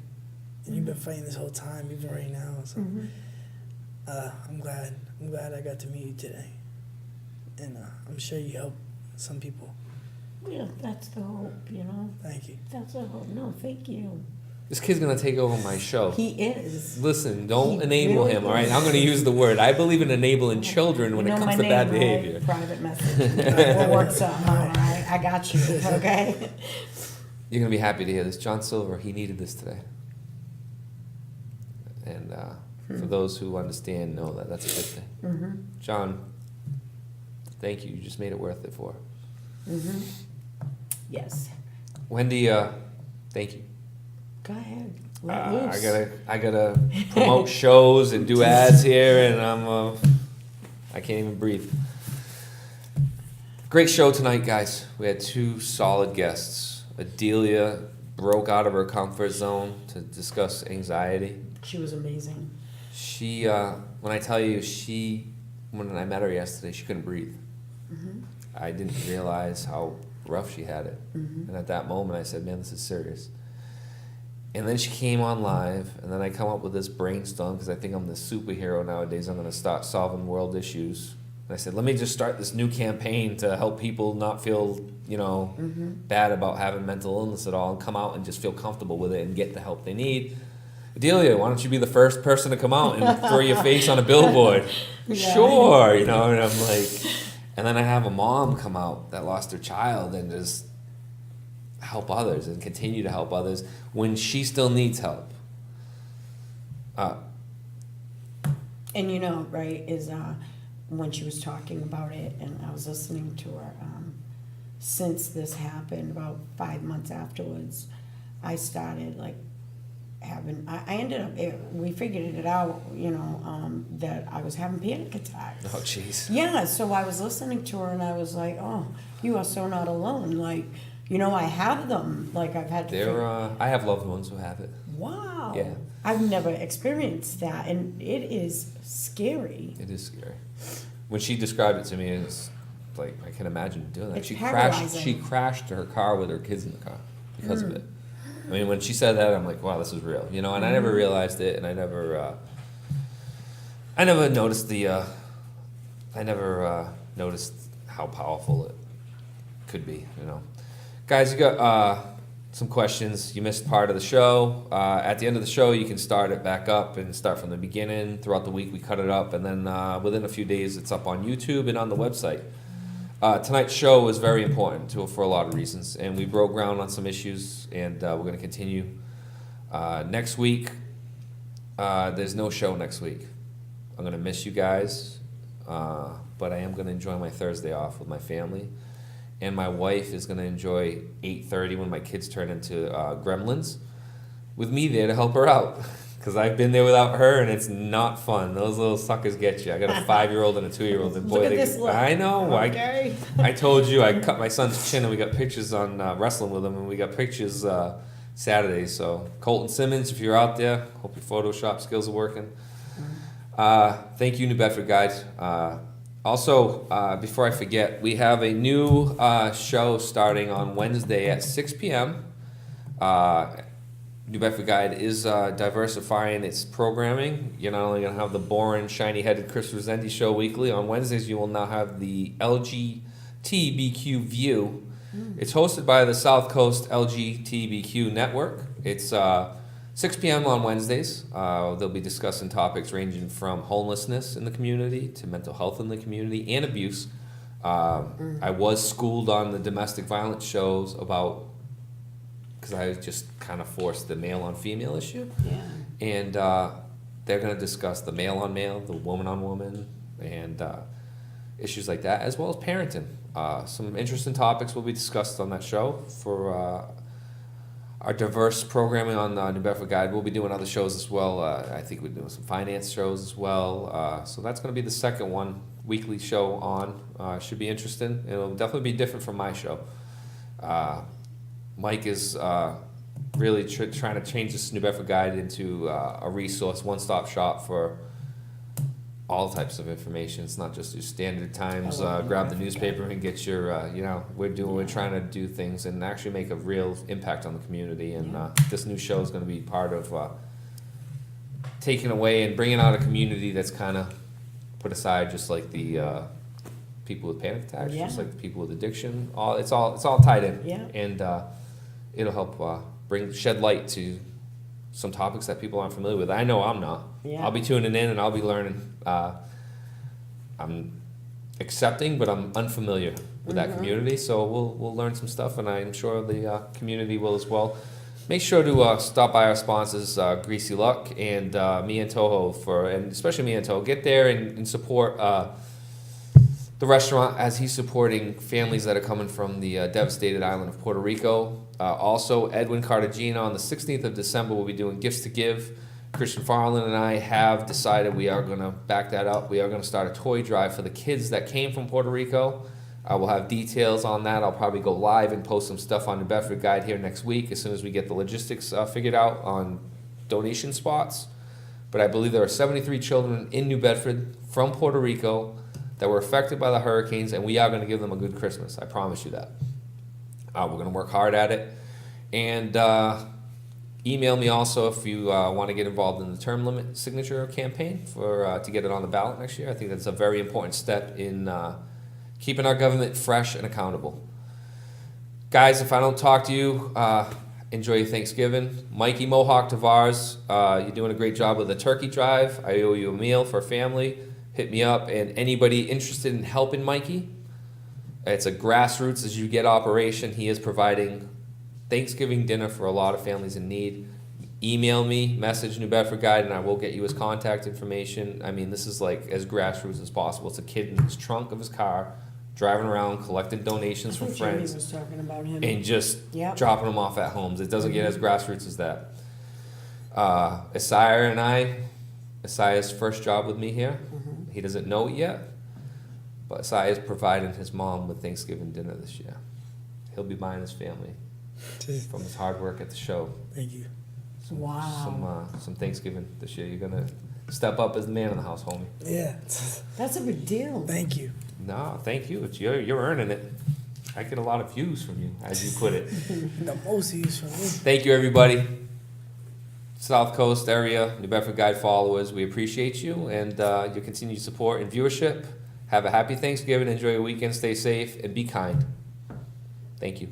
Speaker 3: and you've been fighting this whole time, even right now. So I'm glad I got to meet you today, and I'm sure you helped some people.
Speaker 4: Yeah, that's the hope,
Speaker 3: Thank you.
Speaker 4: That's the hope. No, thank you.
Speaker 1: This kid's gonna take over my show.
Speaker 4: He is.
Speaker 1: Listen, don't
Speaker 4: He
Speaker 1: enable
Speaker 4: really
Speaker 1: him, all right?
Speaker 4: is.
Speaker 1: I'm going to use the word. I believe in enabling children when it comes to bad behavior.
Speaker 4: Private message. We'll work something out, all right? I got you, okay?
Speaker 1: You're going to be happy to hear this. John Silver, he needed this today. And for those who understand, know that that's a good thing. John, thank you. You just made it worth it for her.
Speaker 4: Yes.
Speaker 1: Wendy, thank you.
Speaker 4: Go ahead. Let loose.
Speaker 1: I gotta promote shows and do ads here, and I can't even breathe. Great show tonight, guys. We had two solid guests. Adelia broke out of her comfort zone to discuss anxiety.
Speaker 4: She was amazing.
Speaker 1: She, when I tell you, when I met her yesterday, she couldn't breathe. I didn't realize how rough she had it. And at that moment, I said, man, this is serious. And then she came on live, and then I come up with this brainstorm because I think I'm the superhero nowadays. I'm going to start solving world issues. And I said, let me just start this new campaign to help people not feel, bad about having mental illness at all, and come out and just feel comfortable with it and get the help they need. Adelia, why don't you be the first person to come out and throw your face on a billboard?
Speaker 4: Yeah.
Speaker 1: Sure, and I'm like, and then I have a mom come out that lost her child and just help others and continue to help others when she still needs help.
Speaker 4: And you know, right, is when she was talking about it, and I was listening to her, since this happened, about 5 months afterwards, I started like I ended up, we figured it out, you know, that I was having panic attacks.
Speaker 1: Oh, jeez.
Speaker 4: Yeah, so I was listening to her and I was like, oh, you are so not alone. Like, you know, I have them. Like, I've had to.
Speaker 1: I have loved ones who have it.
Speaker 4: Wow.
Speaker 1: Yeah.
Speaker 4: I've never experienced that, and it is scary.
Speaker 1: It is scary. When she described it to me, it's like I can imagine doing that.
Speaker 4: It's
Speaker 1: She
Speaker 4: paralyzing.
Speaker 1: crashed her car with her kids in the car because of it. I mean, when she said that, I'm like, wow, this is real, you know. And I never realized it, and I never noticed noticed how powerful it could be, you know. Guys, you got some questions. You missed part of the show. At the end of the show, you can start it back up and start from the beginning. Throughout the week, we cut it up, and then within a few days, it's up on YouTube and on the website. Tonight's show was very important for a lot of reasons, and we broke ground on some issues, and we're going to continue. Next week, there's no show next week. I'm going to miss you guys, but I am going to enjoy my Thursday off with my family, and my wife is going to enjoy 8:30 when my kids turn into gremlins, with me there to help her out. Because I've been there without her, and it's not fun. Those little suckers get you. I got a 5-year-old and a 2-year-old. And boy,
Speaker 4: Look at this look.
Speaker 1: I know.
Speaker 4: Okay.
Speaker 1: I told you I cut my son's chin, and we got pictures on wrestling with him, and we got pictures Saturday. So Colton Simmons, if you're out there, hope your Photoshop skills are working. Thank you, New Bedford guys. Also, before I forget, we have a new show starting on Wednesday at 6 p.m. New Bedford Guide is diversifying its programming. You're not only going to have the boring, shiny-headed Chris Resendes Show weekly. On Wednesdays, you will now have the LGBTQ View. It's hosted by the South Coast LGBTQ Network. It's 6 p.m. on Wednesdays. They'll be discussing topics ranging from homelessness in the community to mental health in the community and abuse. I was schooled on the domestic violence shows about, because I just kind of forced the male on female issue.
Speaker 4: Yeah.
Speaker 1: And they're going to discuss the male on male, the woman on woman, and issues like that, as well as parenting. Some interesting topics will be discussed on that show for our diverse programming on New Bedford Guide. We'll be doing other shows as well. I think we're doing some finance shows as well. So that's going to be the second weekly show on. Should be interesting. It'll definitely be different from my show. Mike is really trying to change this New Bedford Guide into a resource, one-stop shop for all types of information. It's not just your standard times, grab the newspaper and get your, we're trying to do things and actually make a real impact on the community. And this new show is going to be part of taking away and bringing out a community that's kind of put aside, just like the people with panic attacks, just like the people with addiction. It's all tied in.
Speaker 4: Yeah.
Speaker 1: And it'll help shed light to some topics that people aren't familiar with. I know I'm not.
Speaker 4: Yeah.
Speaker 1: I'll be tuning in and I'll be learning. I'm accepting, but I'm unfamiliar with that community. So we'll learn some stuff, and I'm sure the community will as well. Make sure to stop by our sponsors, Greasy Luck and Me and Toho, and especially Me and Toho. Get there and support the restaurant, as he's supporting families that are coming from the devastated island of Puerto Rico. Also, Edwin Cartagena on the 16th of December will be doing Gifts to Give. Christian Farland and I have decided we are going to back that up. We are going to start a toy drive for the kids that came from Puerto Rico. We'll have details on that. I'll probably go live and post some stuff on the Bedford Guide here next week as soon as we get the logistics figured out on donation spots. But I believe there are 73 children in New Bedford from Puerto Rico that were affected by the hurricanes, and we are going to give them a good Christmas. I promise you that. We're going to work hard at it. And email me also if you want to get involved in the term limit signature campaign to get it on the ballot next year. I think that's a very important step in keeping our government fresh and accountable. Guys, if I don't talk to you, enjoy your Thanksgiving. Mikey Mohawk Tavares, you're doing a great job with the turkey drive. I owe you a meal for family. Hit me up. And anybody interested in helping Mikey, it's a grassroots as you get operation. He is providing Thanksgiving dinner for a lot of families in need. email me, message New Bedford Guide, and I will get you his contact information. I mean, this is like as grassroots as possible. It's a kid in his trunk of his car, driving around, collecting donations from
Speaker 4: Jamie
Speaker 1: friends,
Speaker 4: was talking about him.
Speaker 1: and just
Speaker 4: Yep.
Speaker 1: dropping them off at homes. It doesn't get as grassroots as that. Isaiah and I, Isaiah's first job with me here. He doesn't know it yet, but Isaiah's providing his mom with Thanksgiving dinner this year. He'll be buying his family from his hard work at the show.
Speaker 3: Thank you.
Speaker 4: Wow.
Speaker 1: Some Thanksgiving this year. You're gonna step up as the man in the house, homie.
Speaker 3: Yeah.
Speaker 4: That's a big deal.
Speaker 3: Thank you.
Speaker 1: No, thank you. You're earning it. I get a lot of views from you, as you put it.
Speaker 3: The most use for me.
Speaker 1: Thank you, everybody. South Coast area, New Bedford Guide followers, we appreciate you and your continued support and viewership. Have a happy Thanksgiving. Enjoy your weekend. Stay safe and be kind. Thank you.